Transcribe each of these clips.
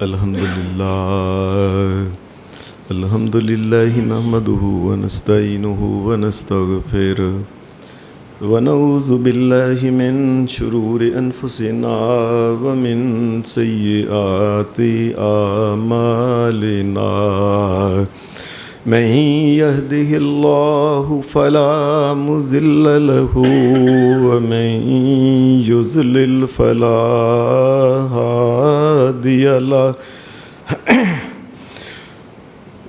الحمد لله نحمده ونستعينه ونستغفره ونعوذ بالله من شرور أنفسنا ومن سيئات أعمالنا من يهده الله فلا مضل له ومن يضلل فلا هادي له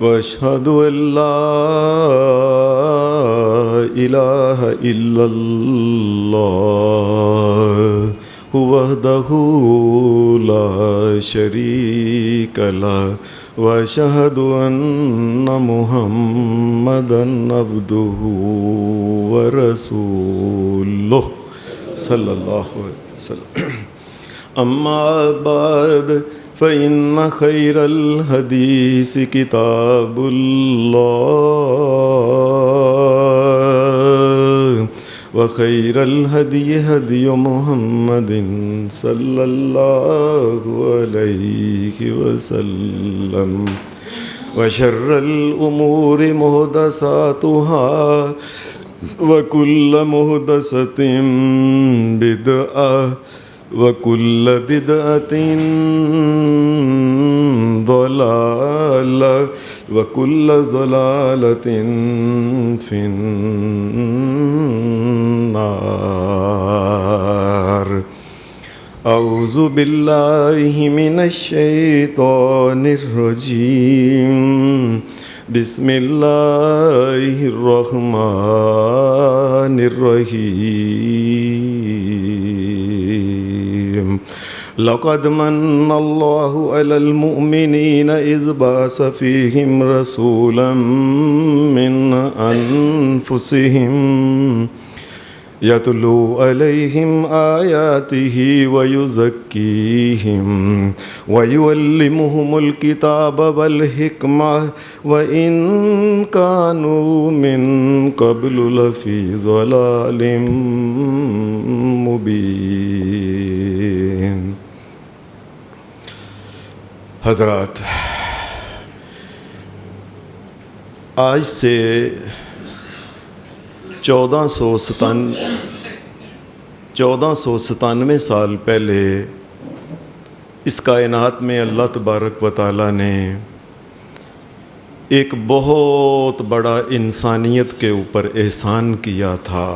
وأشهد أن لا إله إلا الله وحده لا شريك له وأشهد أن محمدًا عبده ورسوله صلى الله عليه وسلم أما بعد فإن خير الحديث كتاب الله وخير الهدي هدي محمد صلى الله عليه وسلم وشر الأمور محدثاتها وكل محدثة بدعة وكل بدعة ضلالة وكل ضلالة في النار. أعوذ بالله من الشيطان الرجيم. بسم الله الرحمن الرحيم. لقد من الله على المؤمنين إذ بعث فيهم رسولا من أنفسهم يتلو عليهم آياته ويزكيهم ويعلمهم الكتاب والحكمة وإن كانوا من قبل لفي ضلال مبين. حضرات، آج سے 1497 سال پہلے اس کائنات میں اللہ تبارک و تعالیٰ نے ایک بہت بڑا انسانیت کے اوپر احسان کیا تھا.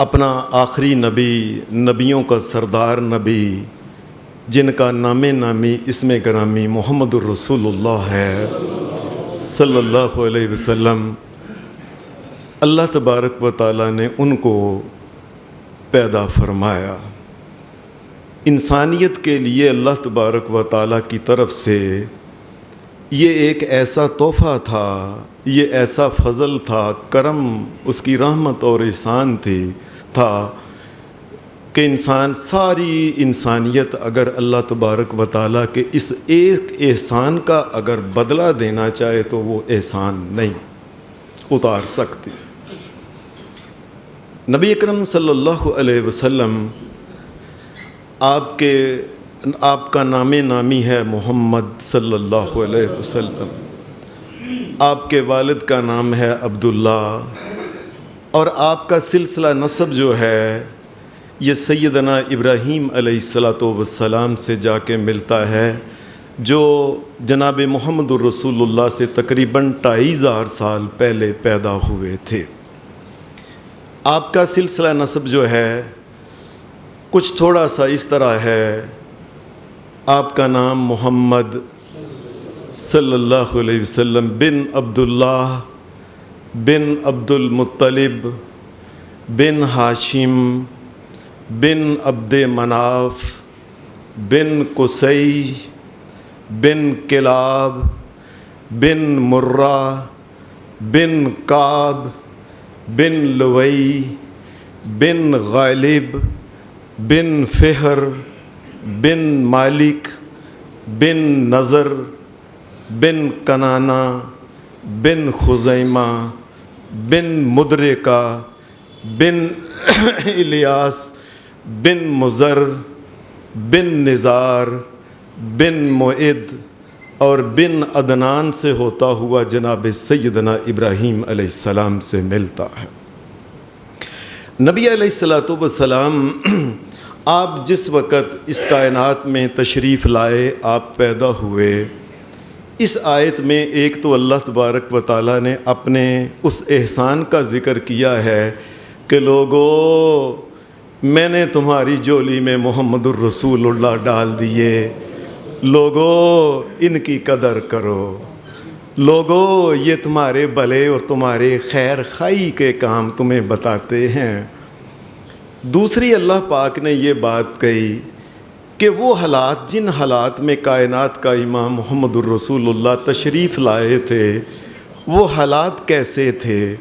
اپنا آخری نبی، نبیوں کا سردار نبی، جن کا نام نامی اسم گرامی محمد الرسول اللہ ہے صلی اللہ علیہ وسلم، اللہ تبارک و تعالیٰ نے ان کو پیدا فرمایا. انسانیت کے لیے اللہ تبارک و تعالیٰ کی طرف سے یہ ایک ایسا تحفہ تھا، یہ ایسا فضل تھا، کرم، اس کی رحمت اور احسان تھا کہ ساری انسانیت اگر اللہ تبارک و تعالیٰ کے اس ایک احسان کا اگر بدلہ دینا چاہے تو وہ احسان نہیں اتار سکتی. نبی اکرم صلی اللہ علیہ وسلم، آپ کا نام نامی ہے محمد صلی اللہ علیہ وسلم. آپ کے والد کا نام ہے عبداللہ، اور آپ کا سلسلہ نسب جو ہے یہ سیدنا ابراہیم علیہ السلام سے جا کے ملتا ہے، جو جناب محمد الرسول اللہ سے تقریباً 2500 سال پہلے پیدا ہوئے تھے. آپ کا سلسلہ نسب جو ہے کچھ تھوڑا سا اس طرح ہے. آپ کا نام محمد صلی اللہ علیہ وسلم بن عبداللہ بن عبد المطلب بن ہاشم بن عبد مناف بن قصی بن کلاب بن مرہ بن کعب بن لوئی بن غالب بن فہر بن مالک بن نظر بن کنانہ بن خزیمہ بن مدرکہ بن الیاس بن مزر بن نزار بن معد اور بن عدنان سے ہوتا ہوا جناب سیدنا ابراہیم علیہ السلام سے ملتا ہے۔ نبی علیہ السلام آپ جس وقت اس کائنات میں تشریف لائے، آپ پیدا ہوئے، اس آیت میں ایک تو اللہ تبارک و تعالیٰ نے اپنے اس احسان کا ذکر کیا ہے کہ لوگو میں نے تمہاری جولی میں محمد الرسول اللہ ڈال دیے، لوگو ان کی قدر کرو، لوگو یہ تمہارے بھلے اور تمہارے خیر خواہی کے کام تمہیں بتاتے ہیں۔ دوسری اللہ پاک نے یہ بات کہی کہ وہ حالات، جن حالات میں کائنات کا امام محمد الرسول اللہ تشریف لائے تھے، وہ حالات کیسے تھے،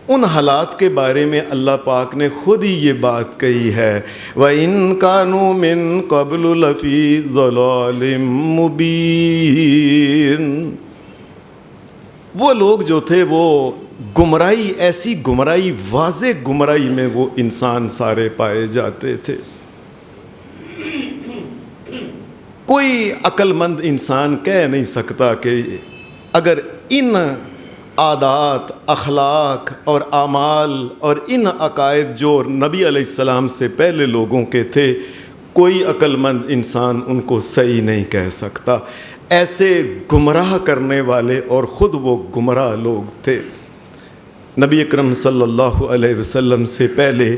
ان حالات کے بارے میں اللہ پاک نے خود ہی یہ بات کہی ہے، وَإِن كَانُوا مِن قَبْلُ لَفِي ضَلَالٍ مُبِينٍ۔ وہ لوگ جو تھے وہ گمراہی، ایسی گمراہی، واضح گمراہی میں وہ انسان سارے پائے جاتے تھے۔ کوئی عقل مند انسان کہہ نہیں سکتا کہ اگر ان عادات، اخلاق اور اعمال اور ان عقائد جو نبی علیہ السلام سے پہلے لوگوں کے تھے، کوئی عقل مند انسان ان کو صحیح نہیں کہہ سکتا۔ ایسے گمراہ کرنے والے اور خود وہ گمراہ لوگ تھے۔ نبی اکرم صلی اللہ علیہ وسلم سے پہلے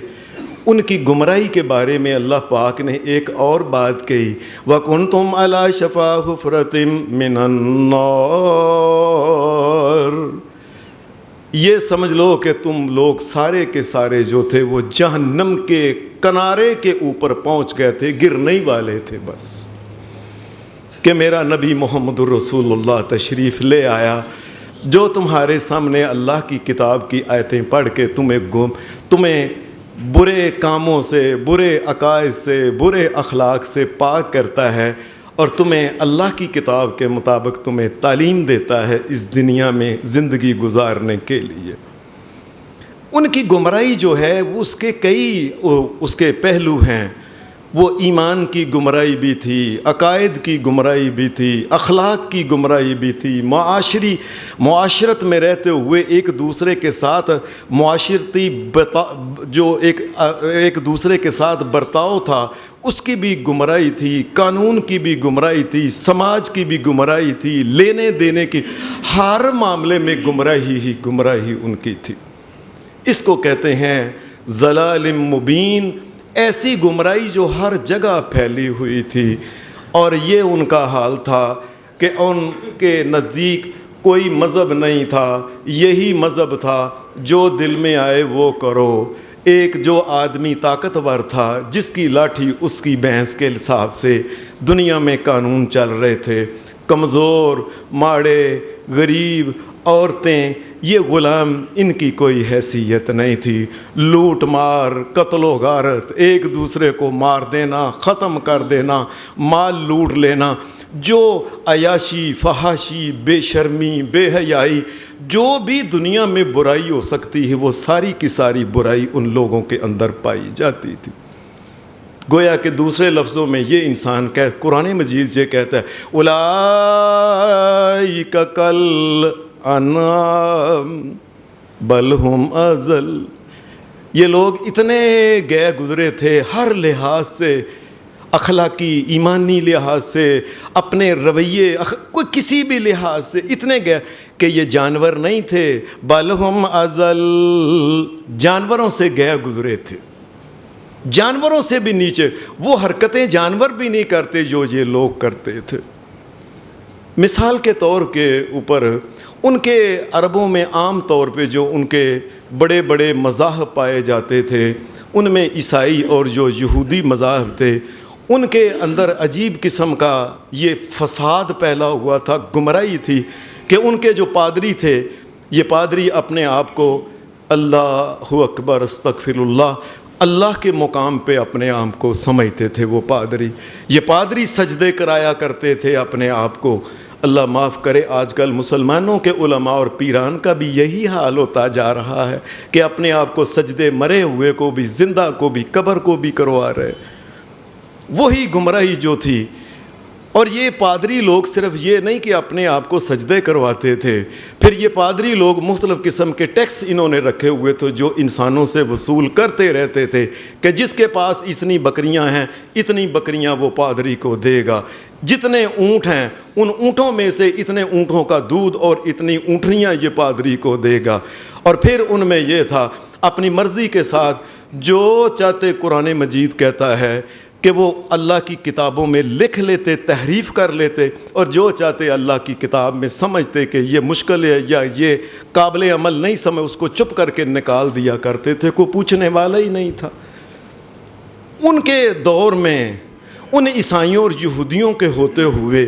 ان کی گمراہی کے بارے میں اللہ پاک نے ایک اور بات کہی، وَكُنْتُمْ عَلَى شَفَا حُفْرَةٍ مِّنَ النَّارِ۔ یہ سمجھ لو کہ تم لوگ سارے کے سارے جو تھے وہ جہنم کے کنارے کے اوپر پہنچ گئے تھے، گرنے ہی والے تھے بس، کہ میرا نبی محمد الرسول اللہ تشریف لے آیا، جو تمہارے سامنے اللہ کی کتاب کی آیتیں پڑھ کے تمہیں برے کاموں سے، برے عقائد سے، برے اخلاق سے پاک کرتا ہے، اور تمہیں اللہ کی کتاب کے مطابق تمہیں تعلیم دیتا ہے اس دنیا میں زندگی گزارنے کے لیے۔ ان کی گمراہی جو ہے اس کے کئی اس کے پہلو ہیں۔ وہ ایمان کی گمراہی بھی تھی، عقائد کی گمراہی بھی تھی، اخلاق کی گمراہی بھی تھی، معاشرت میں رہتے ہوئے ایک دوسرے کے ساتھ معاشرتی جو ایک دوسرے کے ساتھ برتاؤ تھا، اس کی بھی گمراہی تھی، قانون کی بھی گمراہی تھی، سماج کی بھی گمراہی تھی، لینے دینے کی، ہر معاملے میں گمراہی ان کی تھی۔ اس کو کہتے ہیں ضلال مبین، ایسی گمراہی جو ہر جگہ پھیلی ہوئی تھی۔ اور یہ ان کا حال تھا کہ ان کے نزدیک کوئی مذہب نہیں تھا، یہی مذہب تھا جو دل میں آئے وہ کرو۔ ایک جو آدمی طاقتور تھا، جس کی لاٹھی اس کی بھینس کے حساب سے دنیا میں قانون چل رہے تھے، کمزور، ماڑے، غریب، عورتیں، یہ غلام، ان کی کوئی حیثیت نہیں تھی۔ لوٹ مار، قتل و غارت، ایک دوسرے کو مار دینا، ختم کر دینا، مال لوٹ لینا، جو عیاشی، فحاشی، بے شرمی، بے حیائی، جو بھی دنیا میں برائی ہو سکتی ہے، وہ ساری کی ساری برائی ان لوگوں کے اندر پائی جاتی تھی۔ گویا کہ دوسرے لفظوں میں یہ انسان قرآن مجید یہ کہتا ہے، اولئک کالانعام بل ہم اضل۔ یہ لوگ اتنے گئے گزرے تھے ہر لحاظ سے، اخلاقی، ایمانی لحاظ سے، اپنے رویے، کوئی کسی بھی لحاظ سے اتنے گئے کہ یہ جانور نہیں تھے، بل ہم اضل، جانوروں سے گئے گزرے تھے، جانوروں سے بھی نیچے، وہ حرکتیں جانور بھی نہیں کرتے جو یہ لوگ کرتے تھے۔ مثال کے طور کے اوپر ان کے عربوں میں عام طور پہ جو ان کے بڑے بڑے مذاہب پائے جاتے تھے، ان میں عیسائی اور جو یہودی مذاہب تھے، ان کے اندر عجیب قسم کا یہ فساد پھیلا ہوا تھا، گمراہی تھی کہ ان کے جو پادری تھے، یہ پادری اپنے آپ کو اللہ اکبر استغفر اللہ کے مقام پہ اپنے آپ کو سمجھتے تھے۔ وہ پادری سجدے کرایا کرتے تھے اپنے آپ کو۔ اللہ معاف کرے، آج کل مسلمانوں کے علماء اور پیران کا بھی یہی حال ہوتا جا رہا ہے کہ اپنے آپ کو سجدے، مرے ہوئے کو بھی، زندہ کو بھی، قبر کو بھی کروا رہے۔ وہی گمراہی جو تھی. اور یہ پادری لوگ صرف یہ نہیں کہ اپنے آپ کو سجدے کرواتے تھے، پھر یہ پادری لوگ مختلف قسم کے ٹیکس انہوں نے رکھے ہوئے تھے جو انسانوں سے وصول کرتے رہتے تھے کہ جس کے پاس اتنی بکریاں ہیں اتنی بکریاں وہ پادری کو دے گا، جتنے اونٹ ہیں ان اونٹوں میں سے اتنے اونٹوں کا دودھ اور اتنی اونٹنیاں یہ پادری کو دے گا. اور پھر ان میں یہ تھا اپنی مرضی کے ساتھ جو چاہتے، قرآن مجید کہتا ہے کہ وہ اللہ کی کتابوں میں لکھ لیتے، تحریف کر لیتے، اور جو چاہتے اللہ کی کتاب میں سمجھتے کہ یہ مشکل ہے یا یہ قابل عمل نہیں سمجھ، اس کو چپ کر کے نکال دیا کرتے تھے. کوئی پوچھنے والا ہی نہیں تھا. ان کے دور میں ان عیسائیوں اور یہودیوں کے ہوتے ہوئے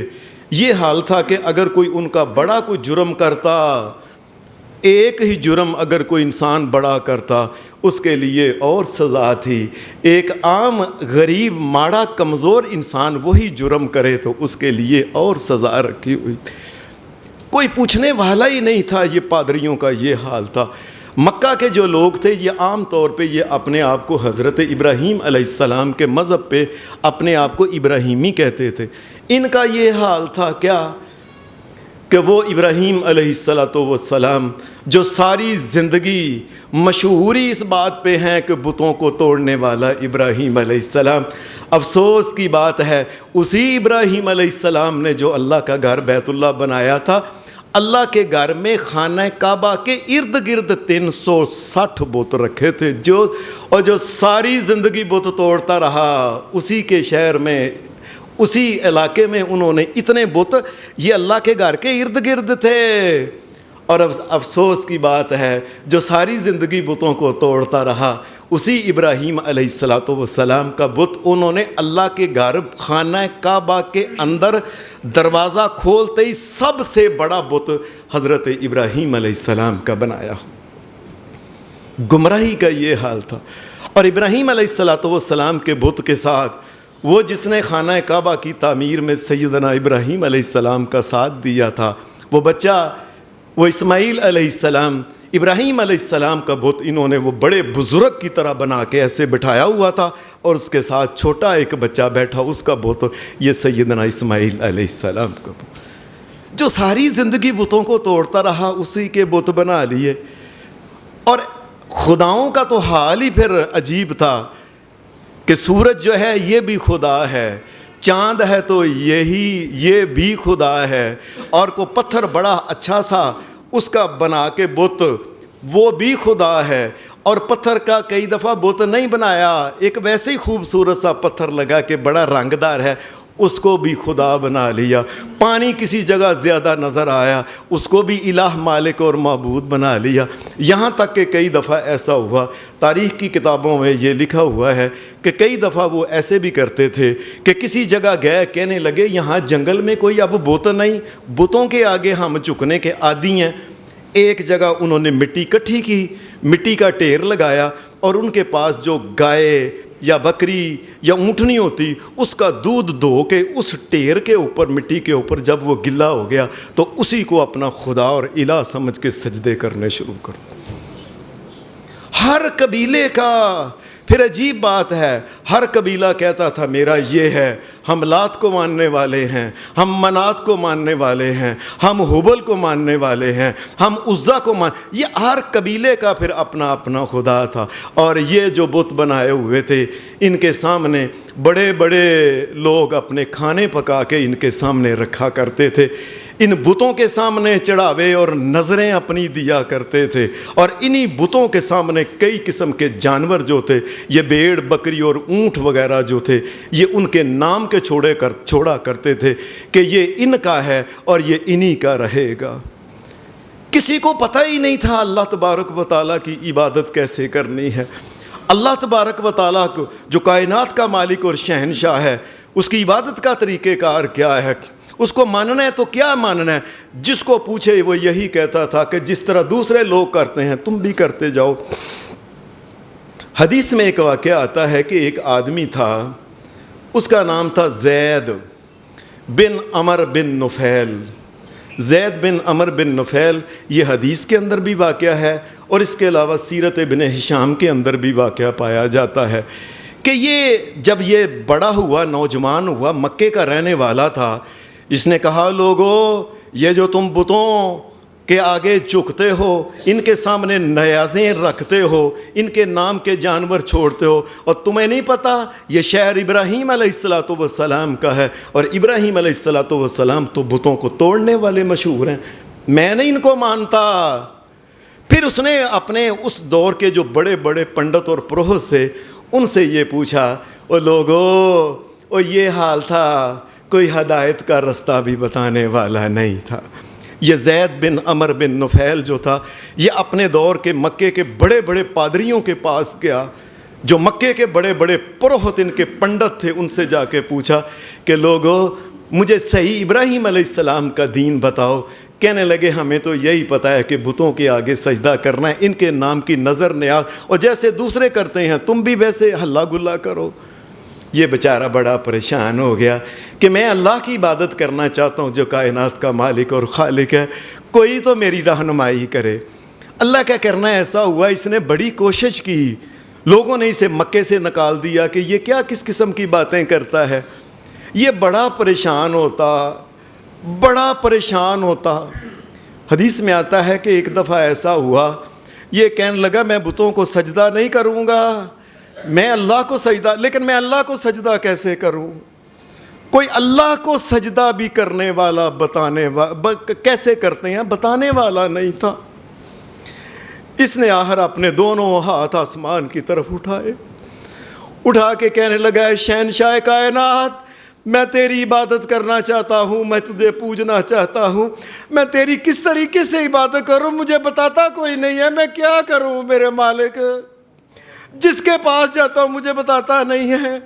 یہ حال تھا کہ اگر کوئی ان کا بڑا کوئی جرم کرتا، ایک ہی جرم اگر کوئی انسان بڑا کرتا اس کے لیے اور سزا تھی. ایک عام غریب ماڑا کمزور انسان وہی جرم کرے تو اس کے لیے اور سزا رکھی ہوئی. کوئی پوچھنے والا ہی نہیں تھا. یہ پادریوں کا یہ حال تھا. مکہ کے جو لوگ تھے یہ عام طور پہ یہ اپنے آپ کو حضرت ابراہیم علیہ السلام کے مذہب پہ اپنے آپ کو ابراہیمی کہتے تھے. ان کا یہ حال تھا کیا کہ وہ ابراہیم علیہ السلام جو ساری زندگی مشہوری اس بات پہ ہیں کہ بتوں کو توڑنے والا ابراہیم علیہ السلام. افسوس کی بات ہے اسی ابراہیم علیہ السلام نے جو اللہ کا گھر بیت اللہ بنایا تھا، اللہ کے گھر میں خانہ کعبہ کے ارد گرد 360 بت رکھے تھے، جو ساری زندگی بت توڑتا رہا. اسی کے شہر میں، اسی علاقے میں انہوں نے اتنے بت یہ اللہ کے گھر کے ارد گرد تھے. اور افسوس کی بات ہے جو ساری زندگی بتوں کو توڑتا رہا، اسی ابراہیم علیہ السلام کا بت انہوں نے اللہ کے گھر خانہ کعبہ کے اندر دروازہ کھولتے ہی سب سے بڑا بت حضرت ابراہیم علیہ السلام کا بنایا. گمراہی کا یہ حال تھا. اور ابراہیم علیہ السلام کے بت کے ساتھ وہ جس نے خانہ کعبہ کی تعمیر میں سیدنا ابراہیم علیہ السلام کا ساتھ دیا تھا، وہ بچہ، وہ اسماعیل علیہ السلام، ابراہیم علیہ السلام کا بت انہوں نے وہ بڑے بزرگ کی طرح بنا کے ایسے بٹھایا ہوا تھا، اور اس کے ساتھ چھوٹا ایک بچہ بیٹھا، اس کا بت یہ سیدنا اسماعیل علیہ السلام کا بت. جو ساری زندگی بتوں کو توڑتا رہا اسی کے بت بنا لیے. اور خداؤں کا تو حال ہی پھر عجیب تھا کہ سورج جو ہے یہ بھی خدا ہے، چاند ہے تو یہ بھی خدا ہے، اور کو پتھر بڑا اچھا سا اس کا بنا کے بت وہ بھی خدا ہے. اور پتھر کا کئی دفعہ بت نہیں بنایا، ایک ویسے ہی خوبصورت سا پتھر لگا کہ بڑا رنگدار ہے، اس کو بھی خدا بنا لیا. پانی کسی جگہ زیادہ نظر آیا، اس کو بھی الہ، مالک اور معبود بنا لیا. یہاں تک کہ کئی دفعہ ایسا ہوا، تاریخ کی کتابوں میں یہ لکھا ہوا ہے کہ کئی دفعہ وہ ایسے بھی کرتے تھے کہ کسی جگہ گئے، کہنے لگے یہاں جنگل میں کوئی اب بت نہیں، بتوں کے آگے ہم جھکنے کے عادی ہیں. ایک جگہ انہوں نے مٹی اکٹھی کی، مٹی کا ڈھیر لگایا، اور ان کے پاس جو گائے یا بکری یا اونٹنی ہوتی اس کا دودھ دھو کے اس ڈھیر کے اوپر، مٹی کے اوپر جب وہ گلا ہو گیا تو اسی کو اپنا خدا اور الہ سمجھ کے سجدے کرنے شروع کر. ہر قبیلے کا پھر عجیب بات ہے، ہر قبیلہ کہتا تھا میرا یہ ہے، ہم لات کو ماننے والے ہیں، ہم منات کو ماننے والے ہیں، ہم ہبل کو ماننے والے ہیں، ہم عزا کو یہ ہر قبیلے کا پھر اپنا اپنا خدا تھا. اور یہ جو بت بنائے ہوئے تھے ان کے سامنے بڑے بڑے لوگ اپنے کھانے پکا کے ان کے سامنے رکھا کرتے تھے. ان بتوں کے سامنے چڑھاوے اور نظریں اپنی دیا کرتے تھے. اور انہی بتوں کے سامنے کئی قسم کے جانور جو تھے، یہ بھیڑ بکری اور اونٹ وغیرہ جو تھے، یہ ان کے نام کے چھوڑا کرتے تھے کہ یہ ان کا ہے اور یہ انہی کا رہے گا. کسی کو پتہ ہی نہیں تھا اللہ تبارک و تعالیٰ کی عبادت کیسے کرنی ہے. اللہ تبارک و تعالیٰ کو جو کائنات کا مالک اور شہنشاہ ہے، اس کی عبادت کا طریقہ کار کیا ہے، اس کو ماننا ہے تو کیا ماننا ہے. جس کو پوچھے وہ یہی کہتا تھا کہ جس طرح دوسرے لوگ کرتے ہیں تم بھی کرتے جاؤ. حدیث میں ایک واقعہ آتا ہے کہ ایک آدمی تھا، اس کا نام تھا زید بن عمر بن نفیل. زید بن عمر بن نفیل یہ حدیث کے اندر بھی واقعہ ہے، اور اس کے علاوہ سیرت ابن ہشام کے اندر بھی واقعہ پایا جاتا ہے کہ یہ جب یہ بڑا ہوا، نوجوان ہوا، مکے کا رہنے والا تھا، اس نے کہا لوگو یہ جو تم بتوں کے آگے جھکتے ہو، ان کے سامنے نیازیں رکھتے ہو، ان کے نام کے جانور چھوڑتے ہو، اور تمہیں نہیں پتہ یہ شہر ابراہیم علیہ السلام کا ہے، اور ابراہیم علیہ السلام تو بتوں کو توڑنے والے مشہور ہیں، میں نہیں ان کو مانتا۔ پھر اس نے اپنے اس دور کے جو بڑے بڑے پنڈت اور پروہت سے ان سے یہ پوچھا، او لوگو او یہ حال تھا، کوئی ہدایت کا رستہ بھی بتانے والا نہیں تھا۔ یہ زید بن عمر بن نفیل جو تھا، یہ اپنے دور کے مکے کے بڑے بڑے پادریوں کے پاس گیا، جو مکے کے بڑے بڑے پروہت ان کے پنڈت تھے، ان سے جا کے پوچھا کہ لوگو مجھے صحیح ابراہیم علیہ السلام کا دین بتاؤ۔ کہنے لگے ہمیں تو یہی پتہ ہے کہ بتوں کے آگے سجدہ کرنا ہے، ان کے نام کی نظر نیاز، اور جیسے دوسرے کرتے ہیں تم بھی ویسے ہلا گلا کرو۔ یہ بیچارہ بڑا پریشان ہو گیا کہ میں اللہ کی عبادت کرنا چاہتا ہوں جو کائنات کا مالک اور خالق ہے، کوئی تو میری رہنمائی کرے۔ اللہ کا کرنا ایسا ہوا، اس نے بڑی کوشش کی، لوگوں نے اسے مکے سے نکال دیا کہ یہ کیا کس قسم کی باتیں کرتا ہے۔ یہ بڑا پریشان ہوتا۔ حدیث میں آتا ہے کہ ایک دفعہ ایسا ہوا، یہ کہنے لگا میں بتوں کو سجدہ نہیں کروں گا، میں اللہ کو سجدہ، لیکن میں اللہ کو سجدہ کیسے کروں؟ کوئی اللہ کو سجدہ بھی کرنے والا کیسے کرتے ہیں بتانے والا نہیں تھا۔ اس نے آخر اپنے دونوں ہاتھ آسمان کی طرف اٹھا کے کہنے لگا، اے شہنشاہ کائنات، میں تیری عبادت کرنا چاہتا ہوں، میں تجھے پوجنا چاہتا ہوں، میں تیری کس طریقے سے عبادت کروں مجھے بتاتا کوئی نہیں ہے، میں کیا کروں میرے مالک؟ جس کے پاس جاتا ہوں مجھے بتاتا نہیں ہے۔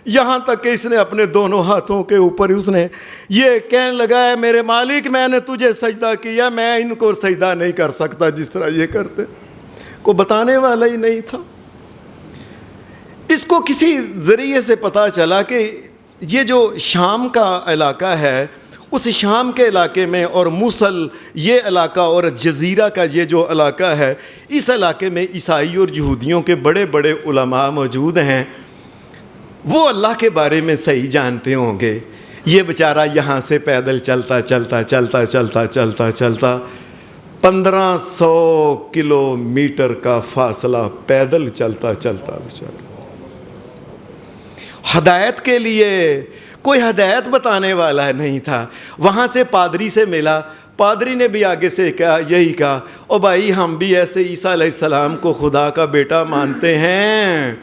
یہاں تک کہ اس نے اپنے دونوں ہاتھوں کے اوپر اس نے یہ کہنے لگا، ہے میرے مالک میں نے تجھے سجدہ کیا، میں ان کو سجدہ نہیں کر سکتا جس طرح یہ کرتے۔ کو بتانے والا ہی نہیں تھا۔ اس کو کسی ذریعے سے پتہ چلا کہ یہ جو شام کا علاقہ ہے، اس شام کے علاقے میں اور موصل یہ علاقہ اور جزیرہ کا یہ جو علاقہ ہے، اس علاقے میں عیسائی اور یہودیوں کے بڑے بڑے علماء موجود ہیں، وہ اللہ کے بارے میں صحیح جانتے ہوں گے۔ یہ بیچارہ یہاں سے پیدل چلتا 1500 کلومیٹر کا فاصلہ پیدل چلتا بیچارہ، ہدایت کے لیے کوئی ہدایت بتانے والا نہیں تھا۔ وہاں سے پادری سے ملا، پادری نے بھی آگے سے یہی کہا، او بھائی ہم بھی ایسے عیسیٰ علیہ السلام کو خدا کا بیٹا مانتے ہیں،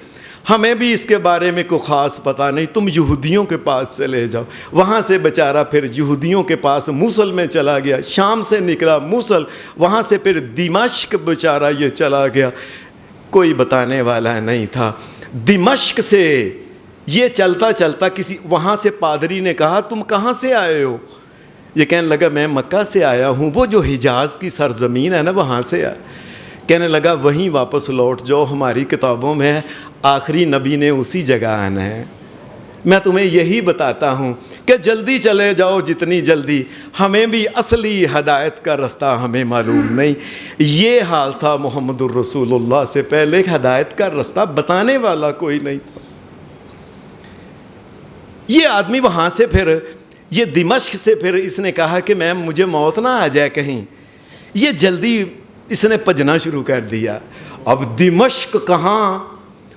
ہمیں بھی اس کے بارے میں کوئی خاص پتہ نہیں، تم یہودیوں کے پاس چلے جاؤ۔ وہاں سے بیچارہ پھر یہودیوں کے پاس موصل میں چلا گیا، شام سے نکلا موصل، وہاں سے پھر دمشق بیچارہ یہ چلا گیا، کوئی بتانے والا نہیں تھا۔ دمشق سے یہ چلتا کسی وہاں سے پادری نے کہا تم کہاں سے آئے ہو؟ یہ کہنے لگا میں مکہ سے آیا ہوں، وہ جو حجاز کی سرزمین ہے نا وہاں سے آیا۔ کہنے لگا وہیں واپس لوٹ جاؤ، ہماری کتابوں میں آخری نبی نے اسی جگہ آنا ہے۔ میں تمہیں یہی بتاتا ہوں کہ جلدی چلے جاؤ جتنی جلدی، ہمیں بھی اصلی ہدایت کا رستہ ہمیں معلوم نہیں۔ یہ حال تھا محمد الرسول اللہ سے پہلے، ہدایت کا رستہ بتانے والا کوئی نہیں تھا۔ یہ آدمی وہاں سے پھر یہ دمشق سے پھر اس نے کہا کہ مجھے موت نہ آ جائے کہیں، یہ جلدی اس نے بھجنا شروع کر دیا۔ اب دمشق کہاں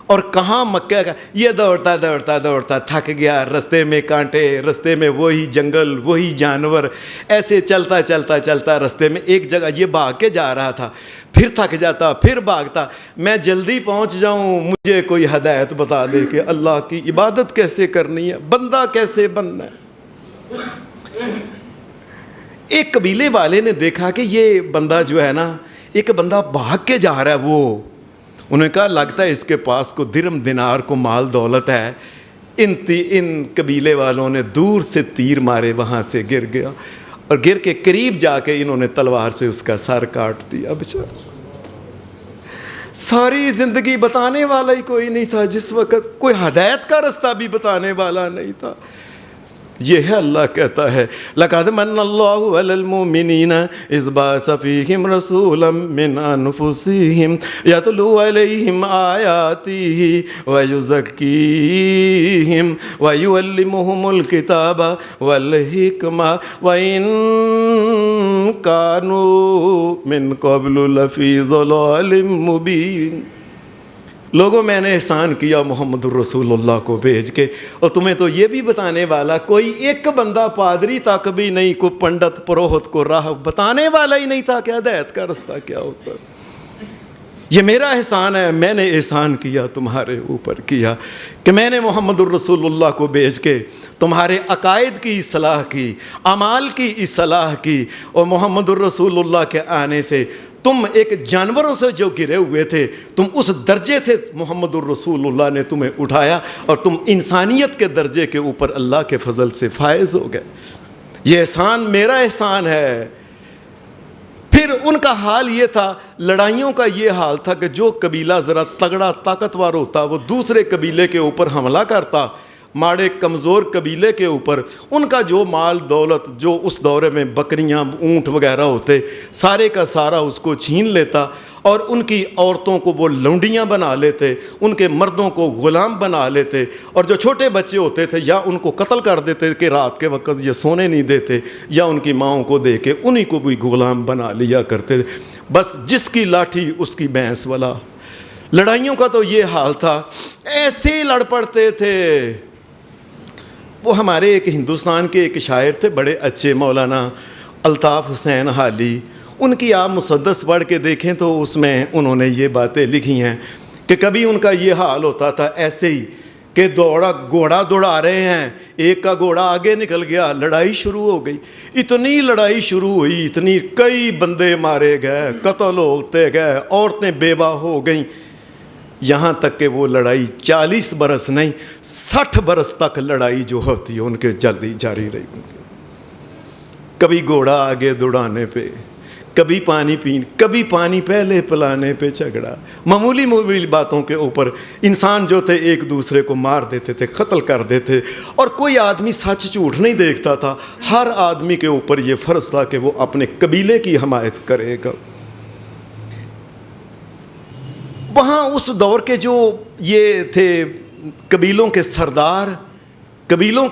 اور کہاں مکہ کا، یہ دوڑتا تھک گیا، رستے میں کانٹے، رستے میں وہی جنگل، وہی جانور، ایسے چلتا رستے میں ایک جگہ یہ بھاگ کے جا رہا تھا، پھر تھک جاتا، پھر بھاگتا، میں جلدی پہنچ جاؤں، مجھے کوئی ہدایت بتا دے کہ اللہ کی عبادت کیسے کرنی ہے، بندہ کیسے بننا ہے۔ ایک قبیلے والے نے دیکھا کہ یہ بندہ جو ہے نا، ایک بندہ بھاگ کے جا رہا ہے، وہ انہوں نے کہا لگتا ہے اس کے پاس کو درم دینار کو مال دولت ہے۔ ان قبیلے والوں نے دور سے تیر مارے، وہاں سے گر گیا، اور گر کے قریب جا کے انہوں نے تلوار سے اس کا سر کاٹ دیا۔ بیچارہ ساری زندگی بتانے والا ہی کوئی نہیں تھا، جس وقت کوئی ہدایت کا رستہ بھی بتانے والا نہیں تھا۔ یہ ہے اللہ کہتا ہے لقد من اللہ علی المؤمنین اذ بعث فیہم رسولا من انفسہم یتلو علیہم آیاتہ ویزکیہم ویعلمہم الکتاب والحکمہ وإن کانوا من قبل لفی ضلال مبین۔ لوگوں میں نے احسان کیا محمد الرسول اللہ کو بھیج کے، اور تمہیں تو یہ بھی بتانے والا کوئی ایک بندہ پادری تک بھی نہیں، کوئی پنڈت پروہت کو راہ بتانے والا ہی نہیں تھا کہ ہدایت کا رستہ کیا ہوتا ہے۔ یہ میرا احسان ہے، میں نے احسان کیا تمہارے اوپر کیا کہ میں نے محمد الرسول اللہ کو بھیج کے تمہارے عقائد کی اصلاح کی، اعمال کی اصلاح کی، اور محمد الرسول اللہ کے آنے سے تم ایک جانوروں سے جو گرے ہوئے تھے، تم اس درجے سے محمد الرسول اللہ نے تمہیں اٹھایا اور تم انسانیت کے درجے کے اوپر اللہ کے فضل سے فائز ہو گئے۔ یہ احسان میرا احسان ہے۔ پھر ان کا حال یہ تھا، لڑائیوں کا یہ حال تھا کہ جو قبیلہ ذرا تگڑا طاقتور ہوتا وہ دوسرے قبیلے کے اوپر حملہ کرتا، ماڑے کمزور قبیلے کے اوپر ان کا جو مال دولت، جو اس دورے میں بکریاں اونٹ وغیرہ ہوتے، سارے کا سارا اس کو چھین لیتا، اور ان کی عورتوں کو وہ لونڈیاں بنا لیتے، ان کے مردوں کو غلام بنا لیتے، اور جو چھوٹے بچے ہوتے تھے یا ان کو قتل کر دیتے کہ رات کے وقت یہ سونے نہیں دیتے، یا ان کی ماؤں کو دے کے انہی کو بھی غلام بنا لیا کرتے تھے۔ بس جس کی لاٹھی اس کی بھینس والا۔ لڑائیوں کا تو یہ حال تھا، ایسے ہی لڑ پڑتے تھے۔ وہ ہمارے ایک ہندوستان کے ایک شاعر تھے بڑے اچھے، مولانا الطاف حسین حالی، ان کی آپ مسدس پڑھ کے دیکھیں تو اس میں انہوں نے یہ باتیں لکھی ہیں کہ کبھی ان کا یہ حال ہوتا تھا ایسے ہی کہ گھوڑا دوڑا رہے ہیں، ایک کا گھوڑا آگے نکل گیا، لڑائی شروع ہو گئی، اتنی لڑائی شروع ہوئی، اتنی کئی بندے مارے گئے، قتل ہوتے گئے، عورتیں بیوہ ہو گئیں، یہاں تک کہ وہ لڑائی 40 برس نہیں 60 برس تک لڑائی جو ہوتی ہے ان کے جلدی جاری رہی۔ کبھی گھوڑا آگے دوڑانے پہ، کبھی پانی پہلے پلانے پہ جھگڑا، معمولی باتوں کے اوپر انسان جو تھے ایک دوسرے کو مار دیتے تھے، قتل کر دیتے، اور کوئی آدمی سچ جھوٹ نہیں دیکھتا تھا، ہر آدمی کے اوپر یہ فرض تھا کہ وہ اپنے قبیلے کی حمایت کرے گا۔ وہاں اس دور کے جو یہ تھے قبیلوں کے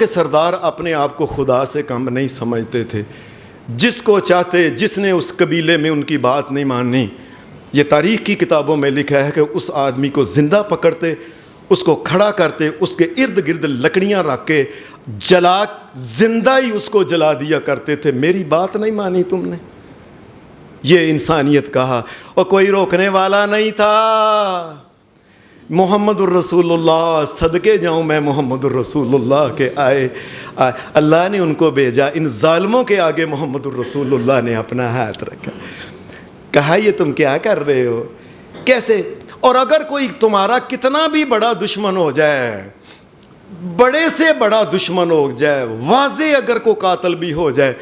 سردار اپنے آپ کو خدا سے کم نہیں سمجھتے تھے، جس کو چاہتے، جس نے اس قبیلے میں ان کی بات نہیں ماننی، یہ تاریخ کی کتابوں میں لکھا ہے کہ اس آدمی کو زندہ پکڑتے، اس کو کھڑا کرتے، اس کے ارد گرد لکڑیاں رکھ کے زندہ ہی اس کو جلا دیا کرتے تھے، میری بات نہیں مانی تم نے۔ یہ انسانیت کہا، اور کوئی روکنے والا نہیں تھا۔ محمد الرسول اللہ، صدقے جاؤں میں محمد الرسول اللہ کے آئے، اللہ نے ان کو بھیجا، ان ظالموں کے آگے محمد الرسول اللہ نے اپنا ہاتھ رکھا، کہا یہ تم کیا کر رہے ہو، کیسے؟ اور اگر کوئی تمہارا کتنا بھی بڑا دشمن ہو جائے، بڑے سے بڑا دشمن ہو جائے، واضح اگر کوئی قاتل بھی ہو جائے،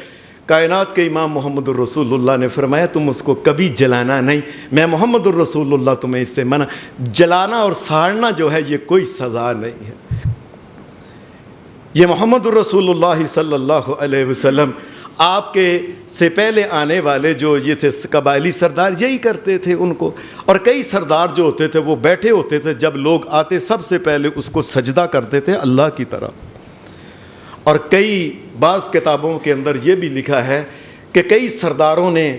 کائنات کے امام محمد الرسول اللہ نے فرمایا تم اس کو کبھی جلانا نہیں، میں محمد الرسول اللہ تمہیں اس سے منع، جلانا اور ساڑنا جو ہے یہ کوئی سزا نہیں ہے۔ یہ محمد الرسول اللہ صلی اللہ علیہ وسلم آپ کے سے پہلے آنے والے جو یہ تھے قبائلی سردار یہی کرتے تھے ان کو، اور کئی سردار جو ہوتے تھے وہ بیٹھے ہوتے تھے، جب لوگ آتے سب سے پہلے اس کو سجدہ کرتے تھے اللہ کی طرح۔ اور بعض کتابوں کے اندر یہ بھی لکھا ہے کہ کئی سرداروں نے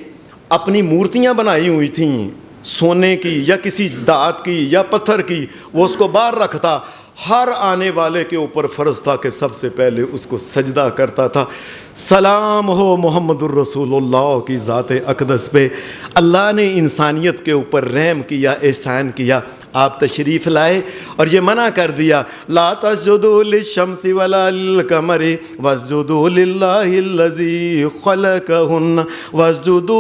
اپنی مورتیاں بنائی ہوئی تھیں سونے کی یا کسی دھات کی یا پتھر کی، وہ اس کو باہر رکھتا، ہر آنے والے کے اوپر فرض تھا کہ سب سے پہلے اس کو سجدہ کرتا تھا۔ سلام ہو محمد الرسول اللہ کی ذات اقدس پہ، اللہ نے انسانیت کے اوپر رحم کیا، احسان کیا، آپ تشریف لائے اور یہ منع کر دیا، لا تسجدوا للشمس ولا للقمر واسجدوا للہ الذی خلقہن واسجدوا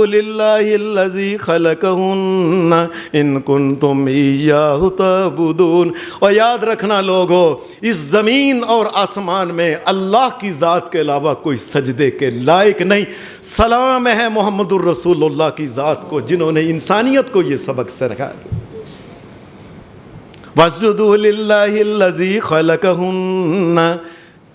للہ الذی خلقہن ان کنتم ایاہ تعبدون۔ اور یاد رکھنا لوگو، اس زمین اور آسمان میں اللہ کی ذات کے علاوہ کوئی سجدے کے لائق نہیں۔ سلام ہے محمد الرسول اللہ کی ذات کو جنہوں نے انسانیت کو یہ سبق سکھایا۔ وَاسْجُدُوا لِلَّهِ الَّذِي خَلَقَهُنَّ،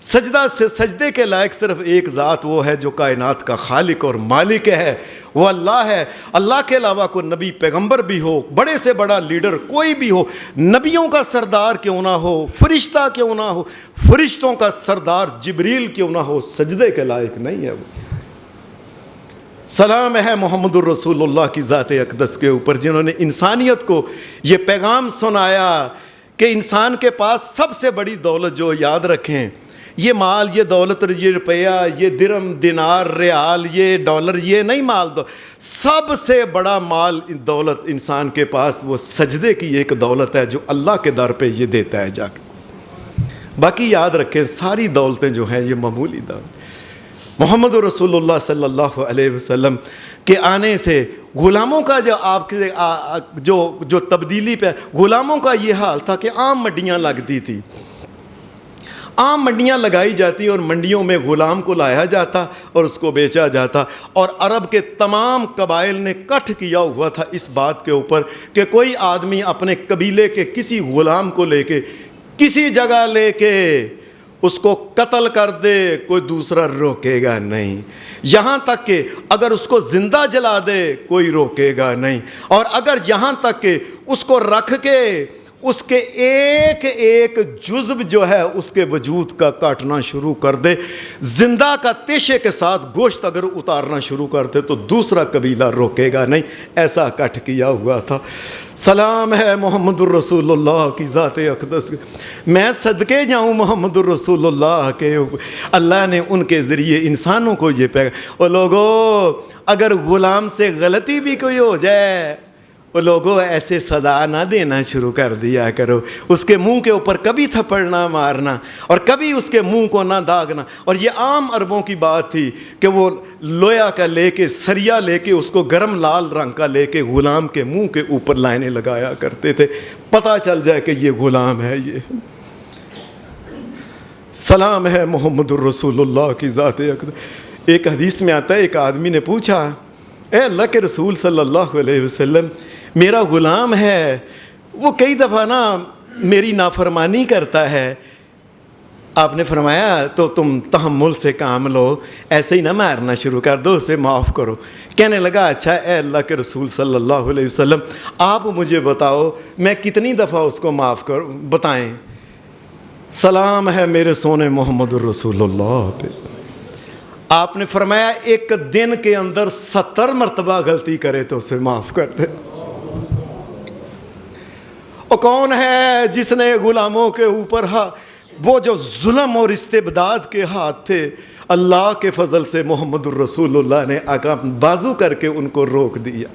سجدہ سے سجدے کے لائق صرف ایک ذات وہ ہے جو کائنات کا خالق اور مالک ہے، وہ اللہ ہے۔ اللہ کے علاوہ کوئی نبی پیغمبر بھی ہو، بڑے سے بڑا لیڈر کوئی بھی ہو، نبیوں کا سردار کیوں نہ ہو، فرشتہ کیوں نہ ہو، فرشتوں کا سردار جبریل کیوں نہ ہو، سجدے کے لائق نہیں ہے وہ۔ سلام ہے محمد الرسول اللہ کی ذات اقدس کے اوپر، جنہوں نے انسانیت کو یہ پیغام سنایا کہ انسان کے پاس سب سے بڑی دولت جو، یاد رکھیں، یہ مال، یہ دولت، یہ روپیہ، یہ درم، دینار، ریال، یہ ڈالر، یہ نہیں مال دو، سب سے بڑا مال دولت انسان کے پاس وہ سجدے کی ایک دولت ہے جو اللہ کے در پہ یہ دیتا ہے جا کے۔ باقی یاد رکھیں ساری دولتیں جو ہیں یہ معمولی دولت۔ محمد رسول اللہ صلی اللہ علیہ وسلم کے آنے سے غلاموں کا جو آپ کے جو تبدیلی پہ، غلاموں کا یہ حال تھا کہ عام منڈیاں لگتی تھی، عام منڈیاں لگائی جاتی اور منڈیوں میں غلام کو لایا جاتا اور اس کو بیچا جاتا، اور عرب کے تمام قبائل نے کٹھ کیا ہوا تھا اس بات کے اوپر کہ کوئی آدمی اپنے قبیلے کے کسی غلام کو لے کے کسی جگہ لے کے اس کو قتل کر دے، کوئی دوسرا روکے گا نہیں، یہاں تک کہ اگر اس کو زندہ جلا دے کوئی روکے گا نہیں، اور اگر یہاں تک کہ اس کو رکھ کے اس کے ایک ایک جزو جو ہے اس کے وجود کا کاٹنا شروع کر دے، زندہ کا تیشے کے ساتھ گوشت اگر اتارنا شروع کر دے تو دوسرا قبیلہ روکے گا نہیں، ایسا کٹ کیا ہوا تھا۔ سلام ہے محمد الرسول اللہ کی ذات اقدس، میں صدقے جاؤں محمد الرسول اللہ کے، اللہ نے ان کے ذریعے انسانوں کو یہ پیغام۔ اور لوگوں اگر غلام سے غلطی بھی کوئی ہو جائے، وہ لوگوں ایسے صدا نہ دینا شروع کر دیا کرو، اس کے منہ کے اوپر کبھی تھپڑ نہ مارنا اور کبھی اس کے منہ کو نہ داغنا۔ اور یہ عام عربوں کی بات تھی کہ وہ لویا کا لے کے، سریا لے کے، اس کو گرم لال رنگ کا لے کے غلام کے منہ کے اوپر لائنیں لگایا کرتے تھے، پتہ چل جائے کہ یہ غلام ہے۔ یہ سلام ہے محمد الرسول اللہ کی ذات اقدس۔ ایک حدیث میں آتا ہے، ایک آدمی نے پوچھا، اے اللہ کے رسول صلی اللہ علیہ وسلم، میرا غلام ہے، وہ کئی دفعہ نا میری نافرمانی کرتا ہے۔ آپ نے فرمایا تو تم تحمل سے کام لو، ایسے ہی نہ مارنا شروع کر دو، اسے معاف کرو۔ کہنے لگا اچھا اے اللہ کے رسول صلی اللہ علیہ وسلم، آپ مجھے بتاؤ میں کتنی دفعہ اس کو معاف کروں، بتائیں۔ سلام ہے میرے سونے محمد الرسول اللہ پہ۔ آپ نے فرمایا ایک دن کے اندر 70 مرتبہ غلطی کرے تو اسے معاف کر دے۔ اور کون ہے جس نے غلاموں کے اوپر وہ جو ظلم اور استبداد کے ہاتھ تھے، اللہ کے فضل سے محمد الرسول اللہ نے آقا بازو کر کے ان کو روک دیا۔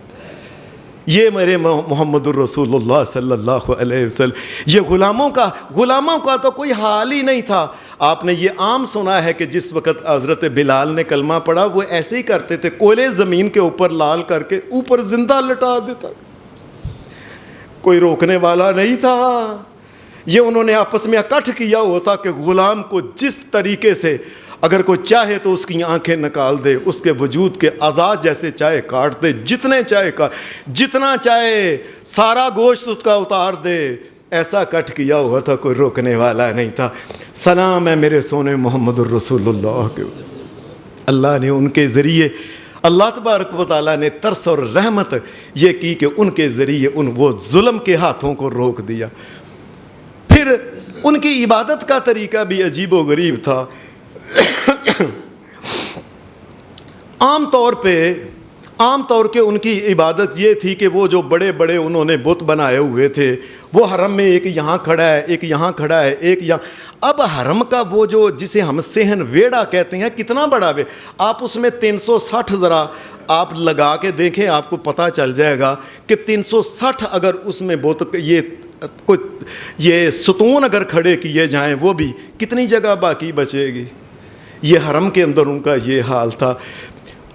یہ میرے محمد الرسول اللہ صلی اللہ علیہ وسلم، یہ غلاموں کا تو کوئی حال ہی نہیں تھا۔ آپ نے یہ عام سنا ہے کہ جس وقت حضرت بلال نے کلمہ پڑھا وہ ایسے ہی کرتے تھے، کوئلے زمین کے اوپر لال کر کے اوپر زندہ لٹا دیتا، کوئی روکنے والا نہیں تھا۔ یہ انہوں نے آپس میں اکٹھ کیا ہوا تھا کہ غلام کو جس طریقے سے اگر کوئی چاہے تو اس کی آنکھیں نکال دے، اس کے وجود کے اعضاء جیسے چاہے کاٹ دے، جتنے چاہے جتنا چاہے سارا گوشت اس کا اتار دے، ایسا کٹ کیا ہوا تھا، کوئی روکنے والا نہیں تھا۔ سلام ہے میرے سونے محمد الرسول اللہ کے۔ اللہ نے ان کے ذریعے، اللہ تبارک و تعالیٰ نے ترس اور رحمت یہ کی کہ ان کے ذریعے وہ ظلم کے ہاتھوں کو روک دیا۔ پھر ان کی عبادت کا طریقہ بھی عجیب و غریب تھا۔ عام طور کے ان کی عبادت یہ تھی کہ وہ جو بڑے بڑے انہوں نے بت بنائے ہوئے تھے، وہ حرم میں ایک یہاں کھڑا ہے، ایک یہاں کھڑا ہے، ایک یہاں۔ اب حرم کا وہ جو جسے ہم صحن ویڑا کہتے ہیں، کتنا بڑا آپ اس میں 360 ذرا آپ لگا کے دیکھیں، آپ کو پتہ چل جائے گا کہ 360 اگر اس میں بت یہ ستون اگر کھڑے کیے جائیں وہ بھی کتنی جگہ باقی بچے گی۔ یہ حرم کے اندر ان کا یہ حال تھا۔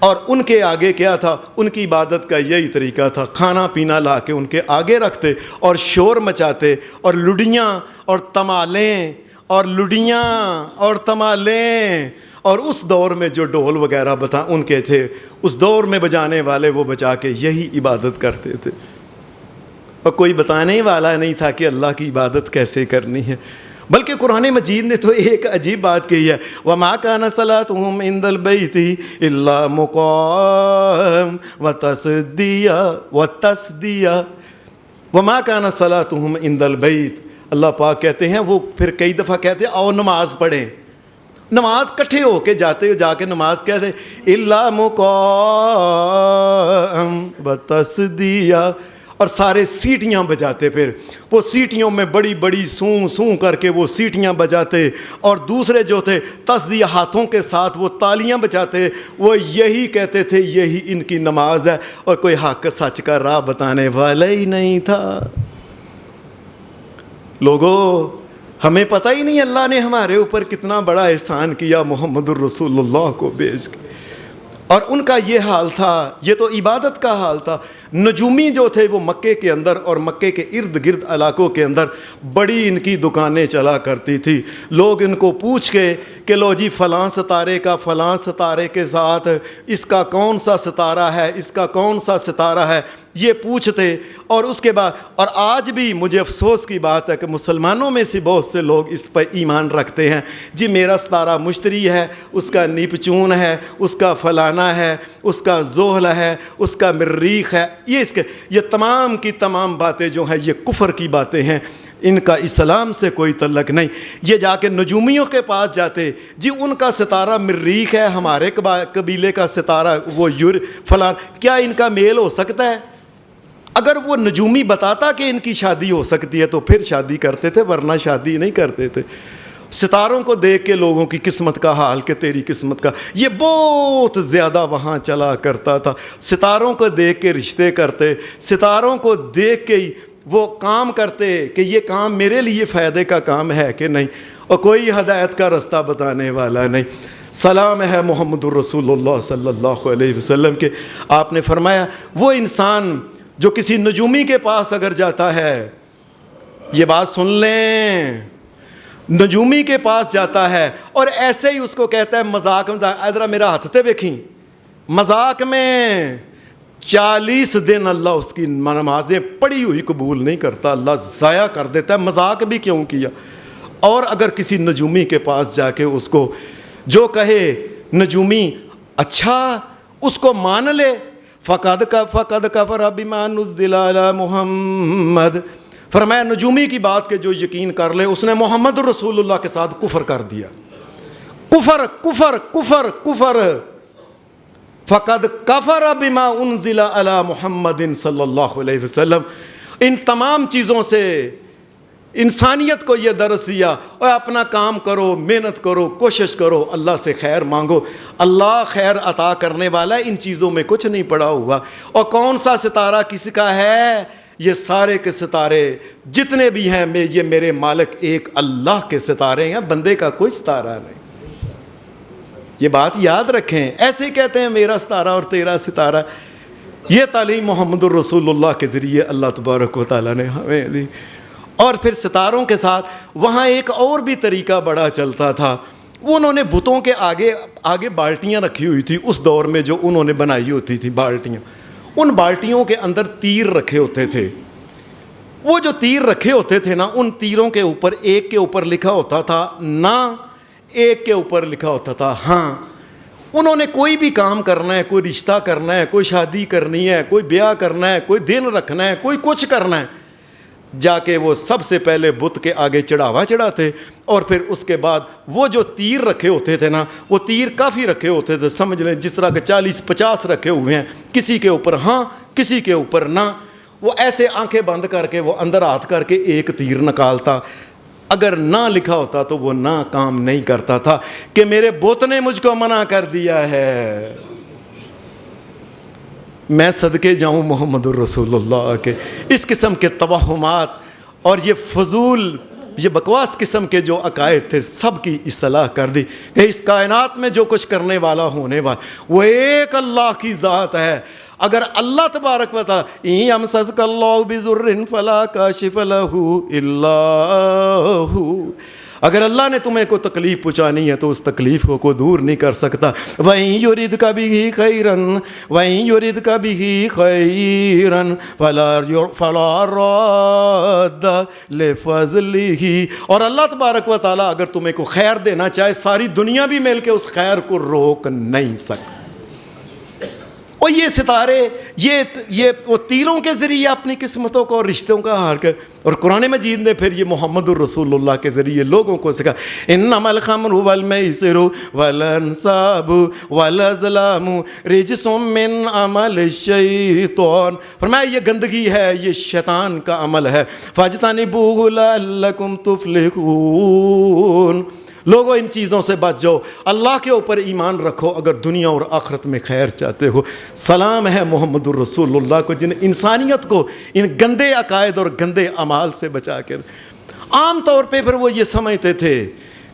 اور ان کے آگے کیا تھا؟ ان کی عبادت کا یہی طریقہ تھا، کھانا پینا لا کے ان کے آگے رکھتے اور شور مچاتے، اور لڑیاں اور تمالیں اور اس دور میں جو ڈھول وغیرہ ان کے تھے، اس دور میں بجانے والے وہ بجا کے یہی عبادت کرتے تھے۔ اور کوئی بتانے والا نہیں تھا کہ اللہ کی عبادت کیسے کرنی ہے، بلکہ قرآن مجید نے تو ایک عجیب بات کہی ہے، وَمَا كَانَ صَلَاتُهُمْ عِنْدَ الْبَيْتِ إِلَّا مُقَامٌ وَتَسْدِيَةٌ وَمَا كَانَ صَلَاتُهُمْ عِنْدَ الْبَيْتِ، اللہ پاک کہتے ہیں، وہ پھر کئی دفعہ کہتے ہیں آؤ نماز پڑھیں، نماز کٹھے ہو کے جاتے ہو، جا کے نماز کہتے إِلَّا مُقَامٌ وَتَسْدِيَةٌ، اور سارے سیٹیاں بجاتے، پھر وہ سیٹیوں میں بڑی بڑی سوں سوں کر کے وہ سیٹیاں بجاتے، اور دوسرے جو تھے تصدیہ ہاتھوں کے ساتھ وہ تالیاں بجاتے، وہ یہی کہتے تھے یہی ان کی نماز ہے، اور کوئی حق سچ کا راہ بتانے والا ہی نہیں تھا۔ لوگوں، ہمیں پتہ ہی نہیں اللہ نے ہمارے اوپر کتنا بڑا احسان کیا محمد الرسول اللہ کو بھیج کے، اور ان کا یہ حال تھا، یہ تو عبادت کا حال تھا۔ نجومی جو تھے وہ مکے کے اندر اور مکے کے ارد گرد علاقوں کے اندر بڑی ان کی دکانیں چلا کرتی تھی، لوگ ان کو پوچھ کے کہ لو جی فلاں ستارے کا فلاں ستارے کے ساتھ اس کا کون سا ستارہ ہے، اس کا کون سا ستارہ ہے، یہ پوچھتے، اور اس کے بعد، اور آج بھی مجھے افسوس کی بات ہے کہ مسلمانوں میں سے بہت سے لوگ اس پر ایمان رکھتے ہیں، جی میرا ستارہ مشتری ہے، اس کا نیپچون ہے، اس کا فلانا ہے، اس کا زحل ہے، اس کا مریخ ہے، یہ تمام کی تمام باتیں جو ہیں یہ کفر کی باتیں ہیں، ان کا اسلام سے کوئی تعلق نہیں۔ یہ جا کے نجومیوں کے پاس جاتے، جی ان کا ستارہ مریخ ہے، ہمارے قبیلے کا ستارہ وہ فلان، کیا ان کا میل ہو سکتا ہے؟ اگر وہ نجومی بتاتا کہ ان کی شادی ہو سکتی ہے تو پھر شادی کرتے تھے، ورنہ شادی نہیں کرتے تھے۔ ستاروں کو دیکھ کے لوگوں کی قسمت کا حال کہ تیری قسمت کا، یہ بہت زیادہ وہاں چلا کرتا تھا۔ ستاروں کو دیکھ کے رشتے کرتے، ستاروں کو دیکھ کے وہ کام کرتے کہ یہ کام میرے لیے فائدے کا کام ہے کہ نہیں، اور کوئی ہدایت کا رستہ بتانے والا نہیں۔ سلام ہے محمد الرسول اللہ صلی اللہ علیہ وسلم کے، آپ نے فرمایا وہ انسان جو کسی نجومی کے پاس اگر جاتا ہے، یہ بات سن لیں، نجومی کے پاس جاتا ہے اور ایسے ہی اس کو کہتا ہے مذاق ادھر میرا ہاتھ تے ویکھیں، مذاق میں 40 دن اللہ اس کی نمازیں پڑھی ہوئی قبول نہیں کرتا، اللہ ضائع کر دیتا ہے، مذاق بھی کیوں کیا۔ اور اگر کسی نجومی کے پاس جا کے اس کو جو کہے نجومی اچھا اس کو مان لے، فقد کفر بما نزل علی محمد، فرمایا نجومی کی بات کے جو یقین کر لے اس نے محمد رسول اللہ کے ساتھ کفر کر دیا۔ کفر کفر کفر کفر، فقد کفر بما انزل علی محمد صلی اللہ علیہ وسلم۔ ان تمام چیزوں سے انسانیت کو یہ درس دیا، اور اپنا کام کرو، محنت کرو، کوشش کرو، اللہ سے خیر مانگو، اللہ خیر عطا کرنے والا ہے، ان چیزوں میں کچھ نہیں پڑا ہوا۔ اور کون سا ستارہ کس کا ہے؟ یہ سارے کے ستارے جتنے بھی ہیں یہ میرے مالک ایک اللہ کے ستارے ہیں، بندے کا کوئی ستارہ نہیں۔ یہ بات یاد رکھیں، ایسے کہتے ہیں میرا ستارہ اور تیرا ستارہ، یہ تعلیم محمد الرسول اللہ کے ذریعے اللہ تبارک و تعالیٰ نے ہمیں دی۔ اور پھر ستاروں کے ساتھ وہاں ایک اور بھی طریقہ بڑا چلتا تھا، وہ انہوں نے بتوں کے آگے بالٹیاں رکھی ہوئی تھی، اس دور میں جو انہوں نے بنائی ہوتی تھی بالٹیاں، ان بالٹیوں کے اندر تیر رکھے ہوتے تھے۔ وہ جو تیر رکھے ہوتے تھے نا، ان تیروں کے اوپر ایک کے اوپر لکھا ہوتا تھا نا، ایک کے اوپر لکھا ہوتا تھا ہاں۔ انہوں نے کوئی بھی کام کرنا ہے، کوئی رشتہ کرنا ہے، کوئی شادی کرنی ہے، کوئی بیاہ کرنا ہے، کوئی دن رکھنا ہے، کوئی کچھ کرنا ہے، جا کے وہ سب سے پہلے بت کے آگے چڑھاوا چڑھاتے، اور پھر اس کے بعد وہ جو تیر رکھے ہوتے تھے نا، وہ تیر کافی رکھے ہوتے تھے، سمجھ لیں جس طرح کے 40-50 رکھے ہوئے ہیں، کسی کے اوپر ہاں کسی کے اوپر نہ، وہ ایسے آنکھیں بند کر کے وہ اندر ہاتھ کر کے ایک تیر نکالتا، اگر نہ لکھا ہوتا تو وہ نہ کام نہیں کرتا تھا کہ میرے بت نے مجھ کو منع کر دیا ہے۔ میں صدقے جاؤں محمد الرسول اللہ کے اس قسم کے توہمات اور یہ فضول یہ بکواس قسم کے جو عقائد تھے سب کی اصلاح کر دی کہ اس کائنات میں جو کچھ کرنے والا ہونے والا وہ ایک اللہ کی ذات ہے۔ اگر اللہ تبارک و تعالی يَمْسَسْكَ اللَّهُ بِضُرٍّ فَلَا كَاشِفَ لَهُ إِلَّا هُوَ، اگر اللہ نے تمہیں کوئی تکلیف پہنچانی ہے تو اس تکلیف کو کوئی دور نہیں کر سکتا. وَإِن يُرِدْكَ بِهِ خَيْرًا وَإِن يُرِدْكَ بِهِ خَيْرًا فَلَا رَادَّ لِفَضْلِهِ. اور اللہ تبارک و تعالیٰ اگر تمہیں کو خیر دینا چاہے ساری دنیا بھی مل کے اس خیر کو روک نہیں سکتی. اور یہ ستارے یہ وہ تیروں کے ذریعے اپنی قسمتوں کو اور رشتوں کا حال کر. اور قرآن مجید نے پھر یہ محمد الرسول اللہ کے ذریعے لوگوں کو سکھا انما الخمر والمیسر والانصاب والازلام رجس من عمل الشیطان. فرمایا یہ گندگی ہے، یہ شیطان کا عمل ہے. فاجتنبوہ لعلکم تفلحون. لوگوں ان چیزوں سے بچ جاؤ، اللہ کے اوپر ایمان رکھو اگر دنیا اور آخرت میں خیر چاہتے ہو. سلام ہے محمد الرسول اللہ کو جن انسانیت کو ان گندے عقائد اور گندے اعمال سے بچا کر. عام طور پہ پھر وہ یہ سمجھتے تھے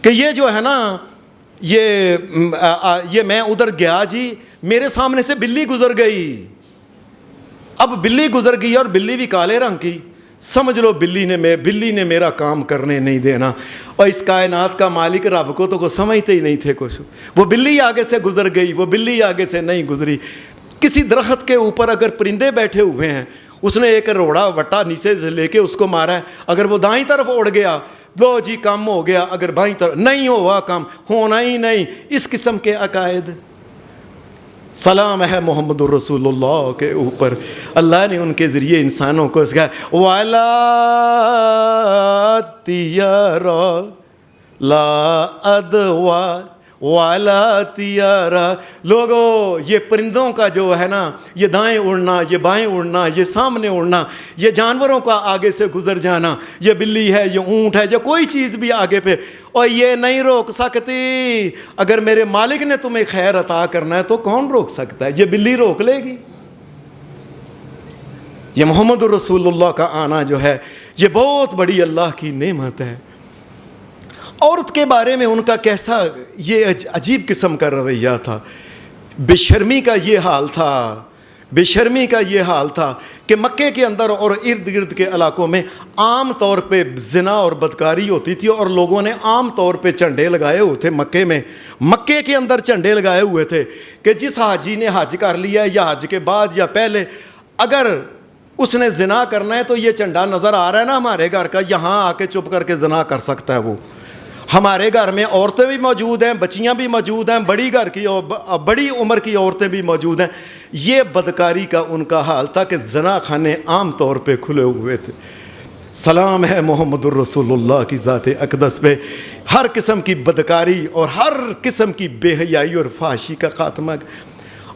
کہ یہ جو ہے نا یہ میں ادھر گیا جی میرے سامنے سے بلی گزر گئی. اب بلی گزر گئی اور بلی بھی کالے رنگ کی، سمجھ لو بلی نے میرا کام کرنے نہیں دینا. اور اس کائنات کا مالک رب کو تو کوئی سمجھتے ہی نہیں تھے کچھ. وہ بلی آگے سے گزر گئی، وہ بلی آگے سے نہیں گزری. کسی درخت کے اوپر اگر پرندے بیٹھے ہوئے ہیں، اس نے ایک روڑا وٹا نیچے سے لے کے اس کو مارا ہے، اگر وہ دائیں طرف اڑ گیا لو جی کام ہو گیا، اگر بائیں طرف نہیں ہوا کام ہونا ہی نہیں. اس قسم کے عقائد. سلام ہے محمد الرسول اللہ کے اوپر. اللہ نے ان کے ذریعے انسانوں کو سکھایا وَلَا تِيَارَ لَا أَدْوَى وَلَا تِيَارَ. لوگوں یہ پرندوں کا جو ہے نا یہ دائیں اڑنا، یہ بائیں اڑنا، یہ سامنے اڑنا، یہ جانوروں کا آگے سے گزر جانا، یہ بلی ہے، یہ اونٹ ہے، یہ کوئی چیز بھی آگے پہ، اور یہ نہیں روک سکتی. اگر میرے مالک نے تمہیں خیر عطا کرنا ہے تو کون روک سکتا ہے؟ یہ بلی روک لے گی؟ یہ محمد الرسول اللہ کا آنا جو ہے یہ بہت بڑی اللہ کی نعمت ہے. عورت کے بارے میں ان کا کیسا یہ عجیب قسم کا رویہ تھا. بے شرمی کا یہ حال تھا، بے شرمی کا یہ حال تھا کہ مکے کے اندر اور ارد گرد کے علاقوں میں عام طور پہ زنا اور بدکاری ہوتی تھی، اور لوگوں نے عام طور پہ جھنڈے لگائے ہوئے تھے مکے کے اندر جھنڈے لگائے ہوئے تھے کہ جس حاجی نے حج کر لیا ہے یا حج کے بعد یا پہلے اگر اس نے زنا کرنا ہے تو یہ جھنڈا نظر آ رہا ہے نا ہمارے گھر کا، یہاں آ کے چپ کر کے زنا کر سکتا ہے وہ. ہمارے گھر میں عورتیں بھی موجود ہیں، بچیاں بھی موجود ہیں، بڑی عمر کی عورتیں بھی موجود ہیں. یہ بدکاری کا ان کا حال تھا کہ زنا خانے عام طور پہ کھلے ہوئے تھے. سلام ہے محمد الرسول اللہ کی ذات اقدس پہ. ہر قسم کی بدکاری اور ہر قسم کی بے حیائی اور فحاشی کا خاتمہ.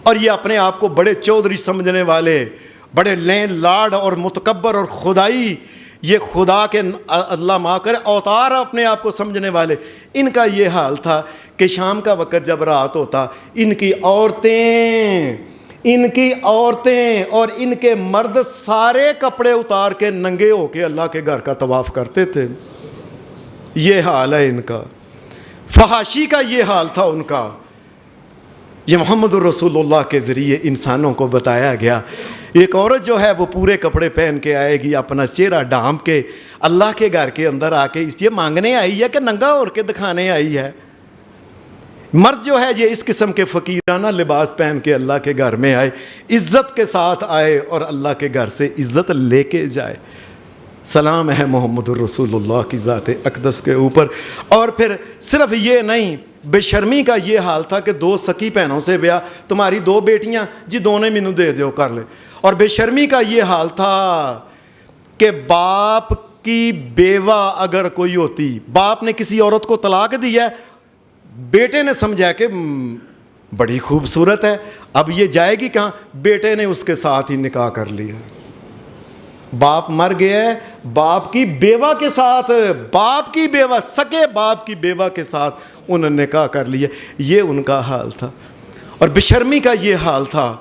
اور یہ اپنے آپ کو بڑے چودھری سمجھنے والے، بڑے لین لاڈ اور متکبر اور خدائی، یہ خدا کے اللہ معاف کرے اوتار اپنے آپ کو سمجھنے والے، ان کا یہ حال تھا کہ شام کا وقت جب رات ہوتا ان کی عورتیں اور ان کے مرد سارے کپڑے اتار کے ننگے ہو کے اللہ کے گھر کا طواف کرتے تھے. یہ حال ہے ان کا. فحاشی کا یہ حال تھا ان کا. یہ محمد الرسول اللہ کے ذریعے انسانوں کو بتایا گیا. ایک عورت جو ہے وہ پورے کپڑے پہن کے آئے گی، اپنا چہرہ ڈھانپ کے اللہ کے گھر کے اندر آ کے یہ مانگنے آئی ہے کہ ننگا ہو کے دکھانے آئی ہے. مرد جو ہے یہ اس قسم کے فقیرانہ لباس پہن کے اللہ کے گھر میں آئے، عزت کے ساتھ آئے اور اللہ کے گھر سے عزت لے کے جائے. سلام ہے محمد الرسول اللہ کی ذات اقدس کے اوپر. اور پھر صرف یہ نہیں، بے شرمی کا یہ حال تھا کہ 2 سکی بہنوں سے بیاہ، تمہاری 2 بیٹیاں جی دونوں مینوں دے دیو کر لے. اور بے شرمی کا یہ حال تھا کہ باپ کی بیوہ اگر کوئی ہوتی، باپ نے کسی عورت کو طلاق دی ہے، بیٹے نے سمجھا کہ بڑی خوبصورت ہے، اب یہ جائے گی کہاں؟ بیٹے نے اس کے ساتھ ہی نکاح کر لیا. باپ مر گیا ہے، باپ کی بیوہ کے ساتھ، باپ کی بیوہ، سگے باپ کی بیوہ کے ساتھ انہوں نے نکاح کر لیا. یہ ان کا حال تھا. اور بے شرمی کا یہ حال تھا،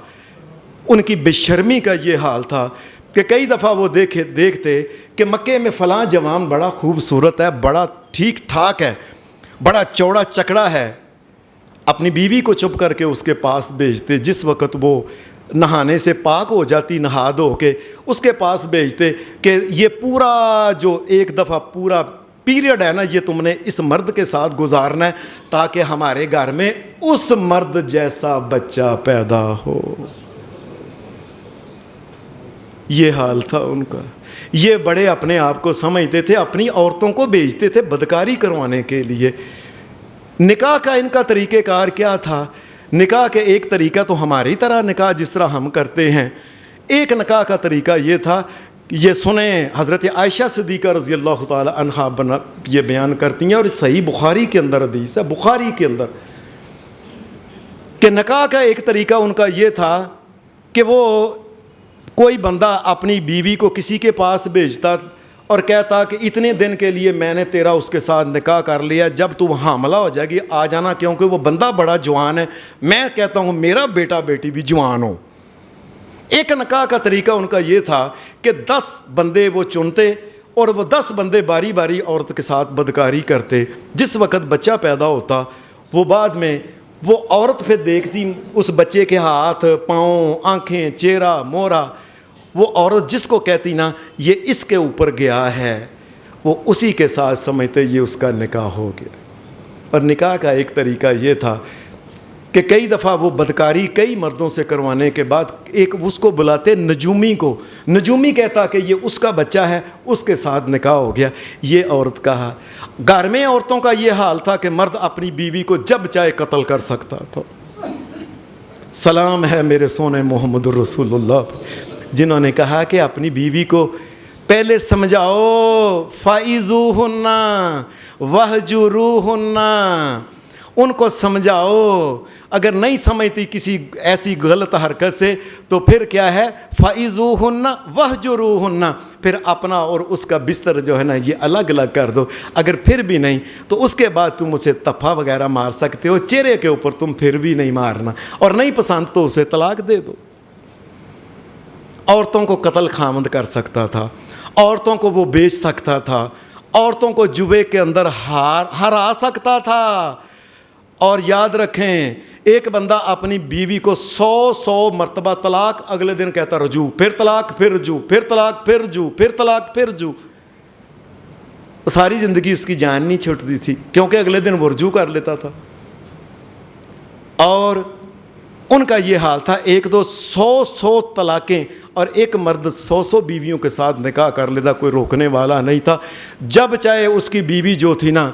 ان کی بے شرمی کا یہ حال تھا کہ کئی دفعہ وہ دیکھتے کہ مکے میں فلاں جوان بڑا خوبصورت ہے، بڑا ٹھیک ٹھاک ہے، بڑا چوڑا چکڑا ہے، اپنی بیوی کو چپ کر کے اس کے پاس بھیجتے. جس وقت وہ نہانے سے پاک ہو جاتی، نہا دھو کے اس کے پاس بھیجتے کہ یہ پورا جو ایک دفعہ پورا پیریڈ ہے نا یہ تم نے اس مرد کے ساتھ گزارنا ہے تاکہ ہمارے گھر میں اس مرد جیسا بچہ پیدا ہو. یہ حال تھا ان کا. یہ بڑے اپنے آپ کو سمجھتے تھے, اپنی عورتوں کو بھیجتے تھے بدکاری کروانے کے لیے. نکاح کا ان کا طریقہ کار کیا تھا؟ نکاح کے ایک طریقہ تو ہماری طرح نکاح جس طرح ہم کرتے ہیں, ایک نکاح کا طریقہ یہ تھا. یہ سنیں, حضرت عائشہ صدیقہ رضی اللہ تعالی عنہا یہ بیان کرتی ہیں, اور صحیح بخاری کے اندر حدیث ہے, بخاری کے اندر, کہ نکاح کا ایک طریقہ ان کا یہ تھا کہ وہ کوئی بندہ اپنی بیوی کو کسی کے پاس بھیجتا اور کہتا کہ اتنے دن کے لیے میں نے تیرا اس کے ساتھ نکاح کر لیا, جب تو حاملہ ہو جائے گی آ جانا, کیونکہ وہ بندہ بڑا جوان ہے, میں کہتا ہوں میرا بیٹا بیٹی بھی جوان ہو. ایک نکاح کا طریقہ ان کا یہ تھا کہ 10 بندے وہ چنتے اور وہ 10 بندے باری باری عورت کے ساتھ بدکاری کرتے. جس وقت بچہ پیدا ہوتا وہ بعد میں وہ عورت پھر دیکھتی اس بچے کے ہاتھ, پاؤں, آنکھیں, چہرہ, مورا, وہ عورت جس کو کہتی نا یہ اس کے اوپر گیا ہے, وہ اسی کے ساتھ سمجھتے یہ اس کا نکاح ہو گیا. اور نکاح کا ایک طریقہ یہ تھا کہ کئی دفعہ وہ بدکاری کئی مردوں سے کروانے کے بعد ایک اس کو بلاتے نجومی کو, نجومی کہتا کہ یہ اس کا بچہ ہے, اس کے ساتھ نکاح ہو گیا. یہ عورت کا گھر میں عورتوں کا یہ حال تھا کہ مرد اپنی بیوی کو جب چاہے قتل کر سکتا تھا. سلام ہے میرے سونے محمد رسول اللہ جنہوں نے کہا کہ اپنی بیوی کو پہلے سمجھاؤ, فائزوہن وہجروہن, ان کو سمجھاؤ. اگر نہیں سمجھتی کسی ایسی غلط حرکت سے تو پھر کیا ہے, فائزوہن وہجروہن, پھر اپنا اور اس کا بستر جو ہے نا یہ الگ الگ کر دو. اگر پھر بھی نہیں تو اس کے بعد تم اسے تفا وغیرہ مار سکتے ہو, چہرے کے اوپر تم پھر بھی نہیں مارنا, اور نہیں پسند تو اسے طلاق دے دو. عورتوں کو قتل خامد کر سکتا تھا, عورتوں کو وہ بیچ سکتا تھا, عورتوں کو جوے کے اندر ہرا سکتا تھا. اور یاد رکھیں ایک بندہ اپنی بیوی کو 100 مرتبہ طلاق, اگلے دن کہتا رجوع, پھر طلاق, پھر رجوع, پھر طلاق, پھر رجوع, پھر طلاق, پھر رجوع. ساری زندگی اس کی جان نہیں چھوٹتی تھی کیونکہ اگلے دن وہ رجوع کر لیتا تھا. اور ان کا یہ حال تھا, 100 طلاقیں, اور ایک مرد 100 بیویوں کے ساتھ نکاح کر لیتا, کوئی روکنے والا نہیں تھا. جب چاہے اس کی بیوی جو تھی نا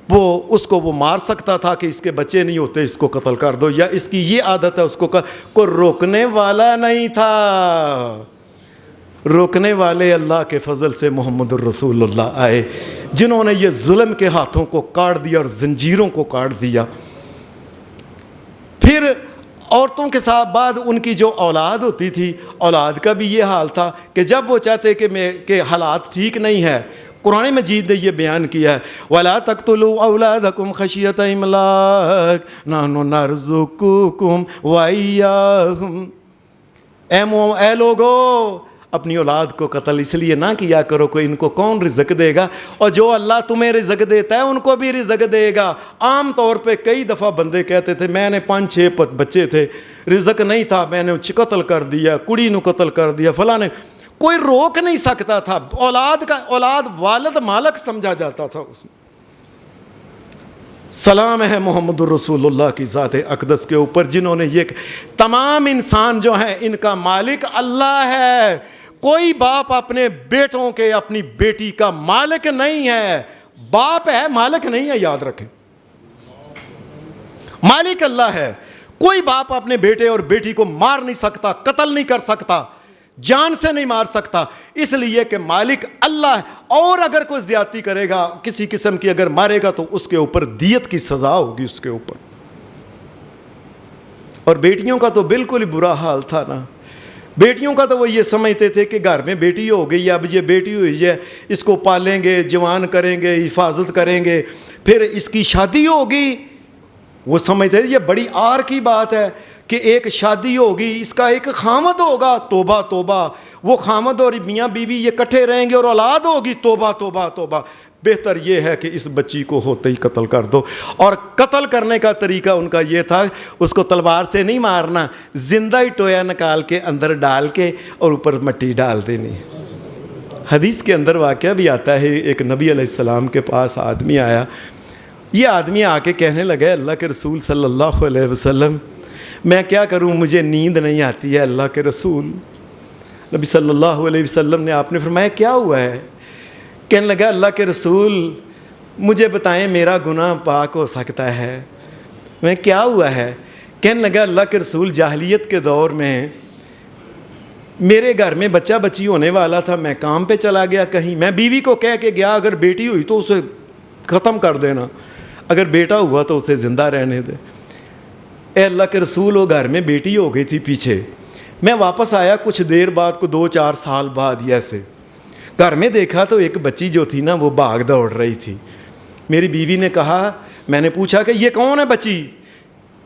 وہ اس کو وہ مار سکتا تھا کہ اس کے بچے نہیں ہوتے اس کو قتل کر دو, یا اس کی یہ عادت ہے, اس کو کوئی روکنے والا نہیں تھا. روکنے والے اللہ کے فضل سے محمد الرسول اللہ آئے جنہوں نے یہ ظلم کے ہاتھوں کو کاٹ دیا اور زنجیروں کو کاٹ دیا. پھر عورتوں کے ساتھ بعد ان کی جو اولاد ہوتی تھی, اولاد کا بھی یہ حال تھا کہ جب وہ چاہتے کہ حالات ٹھیک نہیں ہے, قرآن مجید نے یہ بیان کیا ہے, وَلَا تَقْتُلُوا أَوْلَادَكُمْ خَشْيَةَ إِمْلَاقٍ نَحْنُ نَرْزُقُكُمْ وَإِيَّاهُمْ. اے لوگو اپنی اولاد کو قتل اس لیے نہ کیا کرو کہ ان کو کون رزق دے گا, اور جو اللہ تمہیں رزق دیتا ہے ان کو بھی رزق دے گا. عام طور پہ کئی دفعہ بندے کہتے تھے میں نے 5-6 بچے تھے, رزق نہیں تھا, میں نے قتل کر دیا, کڑی نو قتل کر دیا, فلاں نے, کوئی روک نہیں سکتا تھا. اولاد والد مالک سمجھا جاتا تھا اس میں. سلام ہے محمد الرسول اللہ کی ذات اقدس کے اوپر جنہوں نے یہ تمام انسان جو ہیں ان کا مالک اللہ ہے. کوئی باپ اپنے بیٹوں کے اپنی بیٹی کا مالک نہیں ہے. باپ ہے مالک نہیں ہے, یاد رکھیں, مالک اللہ ہے. کوئی باپ اپنے بیٹے اور بیٹی کو مار نہیں سکتا, قتل نہیں کر سکتا, جان سے نہیں مار سکتا, اس لیے کہ مالک اللہ ہے. اور اگر کوئی زیادتی کرے گا کسی قسم کی اگر مارے گا تو اس کے اوپر دیت کی سزا ہوگی اس کے اوپر. اور بیٹیوں کا تو بالکل ہی برا حال تھا نا. بیٹیوں کا تو وہ یہ سمجھتے تھے کہ گھر میں بیٹی ہو گئی, اب یہ بیٹی ہوئی ہے, اس کو پالیں گے, جوان کریں گے, حفاظت کریں گے, پھر اس کی شادی ہوگی. وہ سمجھتے تھے یہ بڑی آر کی بات ہے کہ ایک شادی ہوگی, اس کا ایک خامد ہوگا. توبہ توبہ, وہ خامد اور میاں بیوی یہ کٹھے رہیں گے اور اولاد ہوگی. توبہ توبہ توبہ. بہتر یہ ہے کہ اس بچی کو ہوتے ہی قتل کر دو. اور قتل کرنے کا طریقہ ان کا یہ تھا, اس کو تلوار سے نہیں مارنا, زندہ ہی ٹویا نکال کے اندر ڈال کے اور اوپر مٹی ڈال دینی. حدیث کے اندر واقعہ بھی آتا ہے، ایک نبی علیہ السلام کے پاس آدمی آیا. یہ آدمی آ کے کہنے لگا اللہ کے رسول صلی اللہ علیہ وسلم میں کیا کروں، مجھے نیند نہیں آتی ہے. اللہ کے رسول نبی صلی اللہ علیہ وسلم نے آپ نے فرمایا کیا ہوا ہے؟ کہنے لگا اللہ کے رسول مجھے بتائیں میرا گناہ پاک ہو سکتا ہے. میں کیا ہوا ہے؟ کہنے لگا اللہ کے رسول جاہلیت کے دور میں میرے گھر میں بچہ بچی ہونے والا تھا، میں کام پہ چلا گیا کہیں، میں بیوی کو کہہ کے گیا اگر بیٹی ہوئی تو اسے ختم کر دینا، اگر بیٹا ہوا تو اسے زندہ رہنے دے. اے اللہ کے رسول وہ گھر میں بیٹی ہو گئی تھی پیچھے. میں واپس آیا کچھ دیر بعد کو 2-4 سال بعد ایسے گھر میں دیکھا تو ایک بچی جو تھی نا وہ بھاگ دوڑ رہی تھی. میری بیوی نے کہا، میں نے پوچھا کہ یہ کون ہے بچی؟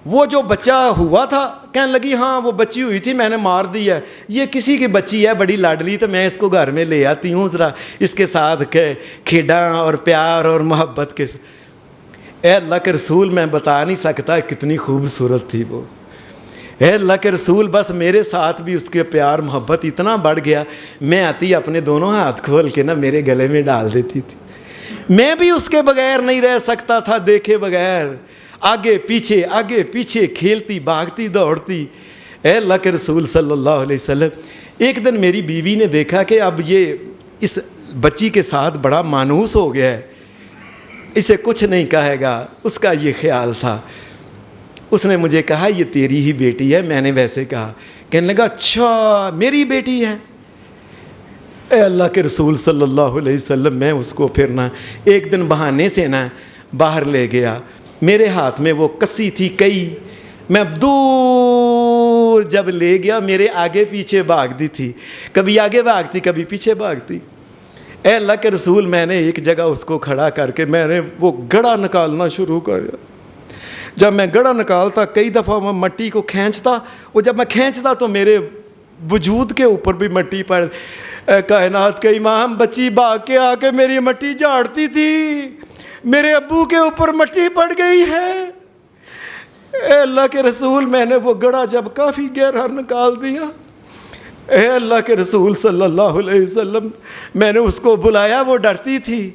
وہ جو بچہ ہوا تھا. کہنے لگی ہاں وہ بچی ہوئی تھی میں نے مار دی ہے، یہ کسی کی بچی ہے بڑی لاڈلی تو میں اس کو گھر میں لے آتی ہوں ذرا اس کے ساتھ کھیڈاں اور پیار اور محبت کے ساتھ. اے اللہ کے رسول میں بتا نہیں سکتا کتنی خوبصورت تھی وہ. اے اللہ کے رسول بس میرے ساتھ بھی اس کے پیار محبت اتنا بڑھ گیا، میں آتی اپنے دونوں ہاتھ کھول کے نا میرے گلے میں ڈال دیتی تھی. میں بھی اس کے بغیر نہیں رہ سکتا تھا، دیکھے بغیر آگے پیچھے کھیلتی بھاگتی دوڑتی. اے اللہ کے رسول صلی اللہ علیہ وسلم ایک دن میری بیوی نے دیکھا کہ اب یہ اس بچی کے ساتھ بڑا مانوس ہو گیا ہے، اسے کچھ نہیں کہے گا، اس کا یہ خیال تھا. اس نے مجھے کہا یہ تیری ہی بیٹی ہے. میں نے ویسے کہا. کہنے لگا اچھا میری بیٹی ہے. اے اللہ کے رسول صلی اللہ علیہ وسلم میں اس کو پھر نا ایک دن بہانے سے نا باہر لے گیا. میرے ہاتھ میں وہ کسی تھی کئی، میں دور جب لے گیا میرے آگے پیچھے بھاگتی تھی، کبھی آگے بھاگتی کبھی پیچھے بھاگتی. اے اللہ کے رسول میں نے ایک جگہ اس کو کھڑا کر کے میں نے وہ گڑا نکالنا شروع کیا. جب میں گڑا نکالتا کئی دفعہ میں مٹی کو کھینچتا، وہ جب میں کھینچتا تو میرے وجود کے اوپر بھی مٹی پڑ. اے کائنات کا امام بچی بھاگ کے آ کے میری مٹی جھاڑتی تھی، میرے ابو کے اوپر مٹی پڑ گئی ہے. اے اللہ کے رسول میں نے وہ گڑا جب کافی گہرا نکال دیا. اے اللہ کے رسول صلی اللہ علیہ وسلم میں نے اس کو بلایا، وہ ڈرتی تھی،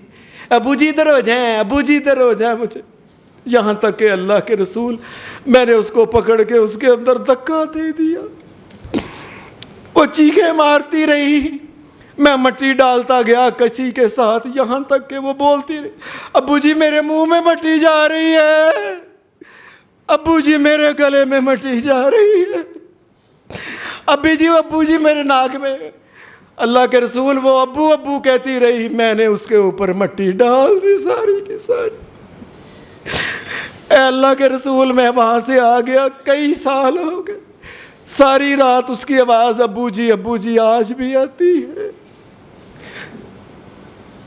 ابو جی ادھر ہو جائیں، ابو جی ادھر ہو جائیں مجھے. یہاں تک کہ اللہ کے رسول میں نے اس کو پکڑ کے اس کے اندر دھکا دے دیا. وہ چیخیں مارتی رہی، میں مٹی ڈالتا گیا کسی کے ساتھ، یہاں تک کہ وہ بولتی رہی ابو جی میرے منہ میں مٹی جا رہی ہے، ابو جی میرے گلے میں مٹی جا رہی ہے، ابو جی میرے ناک میں. اللہ کے رسول وہ ابو ابو کہتی رہی، میں نے اس کے اوپر مٹی ڈال دی ساری کی ساری. اے اللہ کے رسول میں وہاں سے آ گیا، کئی سال ہو گئے، ساری رات اس کی آواز ابو جی آج بھی آتی ہے.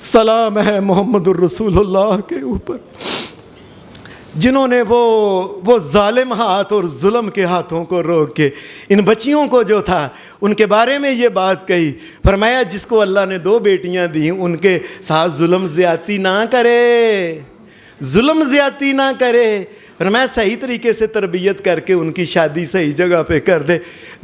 سلام ہے محمد الرسول اللہ کے اوپر جنہوں نے وہ ظالم ہاتھ اور ظلم کے ہاتھوں کو روک کے ان بچیوں کو جو تھا ان کے بارے میں یہ بات کہی. فرمایا جس کو اللہ نے 2 بیٹیاں دیں ان کے ساتھ ظلم زیادتی نہ کرے، ظلم زیادتی نہ کرے. فرمایا صحیح طریقے سے تربیت کر کے ان کی شادی صحیح جگہ پہ کر دے.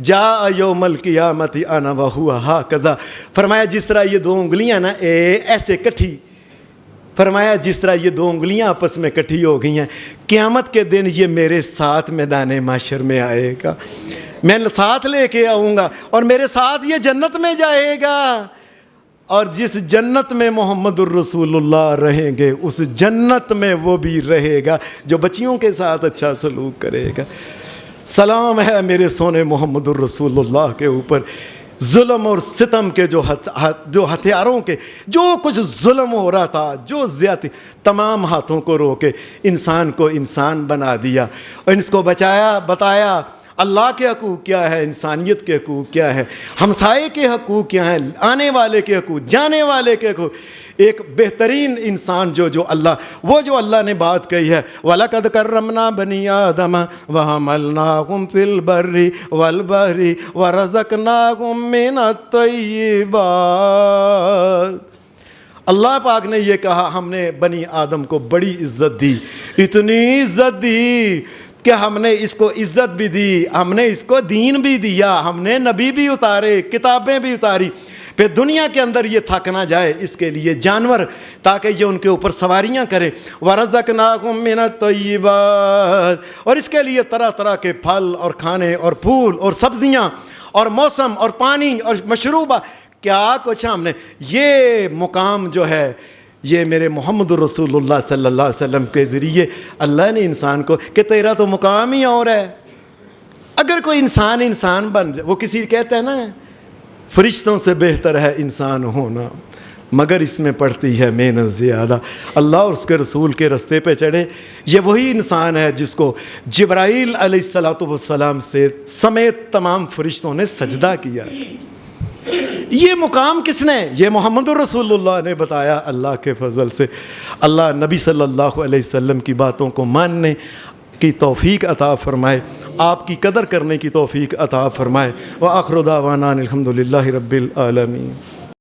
جا یوم القیامت انا وہو ہاکذا. فرمایا جس طرح یہ 2 انگلیاں نا ایسے کٹھی، فرمایا جس طرح یہ 2 انگلیاں آپس میں کٹھی ہو گئی ہیں، قیامت کے دن یہ میرے ساتھ میدان محشر میں آئے گا، میں ساتھ لے کے آؤں گا اور میرے ساتھ یہ جنت میں جائے گا. اور جس جنت میں محمد الرسول اللہ رہیں گے اس جنت میں وہ بھی رہے گا جو بچیوں کے ساتھ اچھا سلوک کرے گا. سلام ہے میرے سونے محمد الرسول اللہ کے اوپر. ظلم اور ستم کے جو ہتھیاروں کے جو کچھ ظلم ہو رہا تھا، جو زیادتی، تمام ہاتھوں کو روکے انسان کو انسان بنا دیا اور اس کو بتایا اللہ کے حقوق کیا ہے، انسانیت کے حقوق کیا ہے، ہمسائے کے حقوق کیا ہیں، آنے والے کے حقوق، جانے والے کے حقوق. ایک بہترین انسان جو اللہ نے بات کہی ہے، وَلَقَدْ كَرَّمْنَا بَنِي آدَمَ وَحَمَلْنَاهُمْ فِي الْبَرِّ وَالْبَحْرِ وَرَزَقْنَاهُمْ مِنَ الطَّيِّبَاتِ. اللہ پاک نے یہ کہا ہم نے بنی آدم کو بڑی عزت دی، اتنی عزت دی کہ ہم نے اس کو عزت بھی دی، ہم نے اس کو دین بھی دیا، ہم نے نبی بھی اتارے، کتابیں بھی اتاری. پھر دنیا کے اندر یہ تھک نہ جائے، اس کے لیے جانور تاکہ یہ ان کے اوپر سواریاں کرے، وَرَزَقْنَاكُم مِّنَ الطَّيِّبَاتِ، اور اس کے لیے طرح طرح کے پھل اور کھانے اور پھول اور سبزیاں اور موسم اور پانی اور مشروبہ، کیا کچھ ہم نے. یہ مقام جو ہے یہ میرے محمد رسول اللہ صلی اللہ علیہ وسلم کے ذریعے اللہ نے انسان کو، کہ تیرا تو مقام ہی اور ہے. اگر کوئی انسان بن جائے، وہ کسی کہتے ہیں نا فرشتوں سے بہتر ہے انسان ہونا، مگر اس میں پڑتی ہے محنت زیادہ. اللہ اور اس کے رسول کے رستے پہ چڑھے، یہ وہی انسان ہے جس کو جبرائیل علیہ السلام سے سمیت تمام فرشتوں نے سجدہ کیا. یہ مقام کس نے؟ یہ محمد رسول اللہ نے بتایا اللہ کے فضل سے. اللہ نبی صلی اللہ علیہ وسلم کی باتوں کو ماننے کی توفیق عطا فرمائے، آپ کی قدر کرنے کی توفیق عطا فرمائے. وآخر دعوانا الحمد للہ رب العالمین.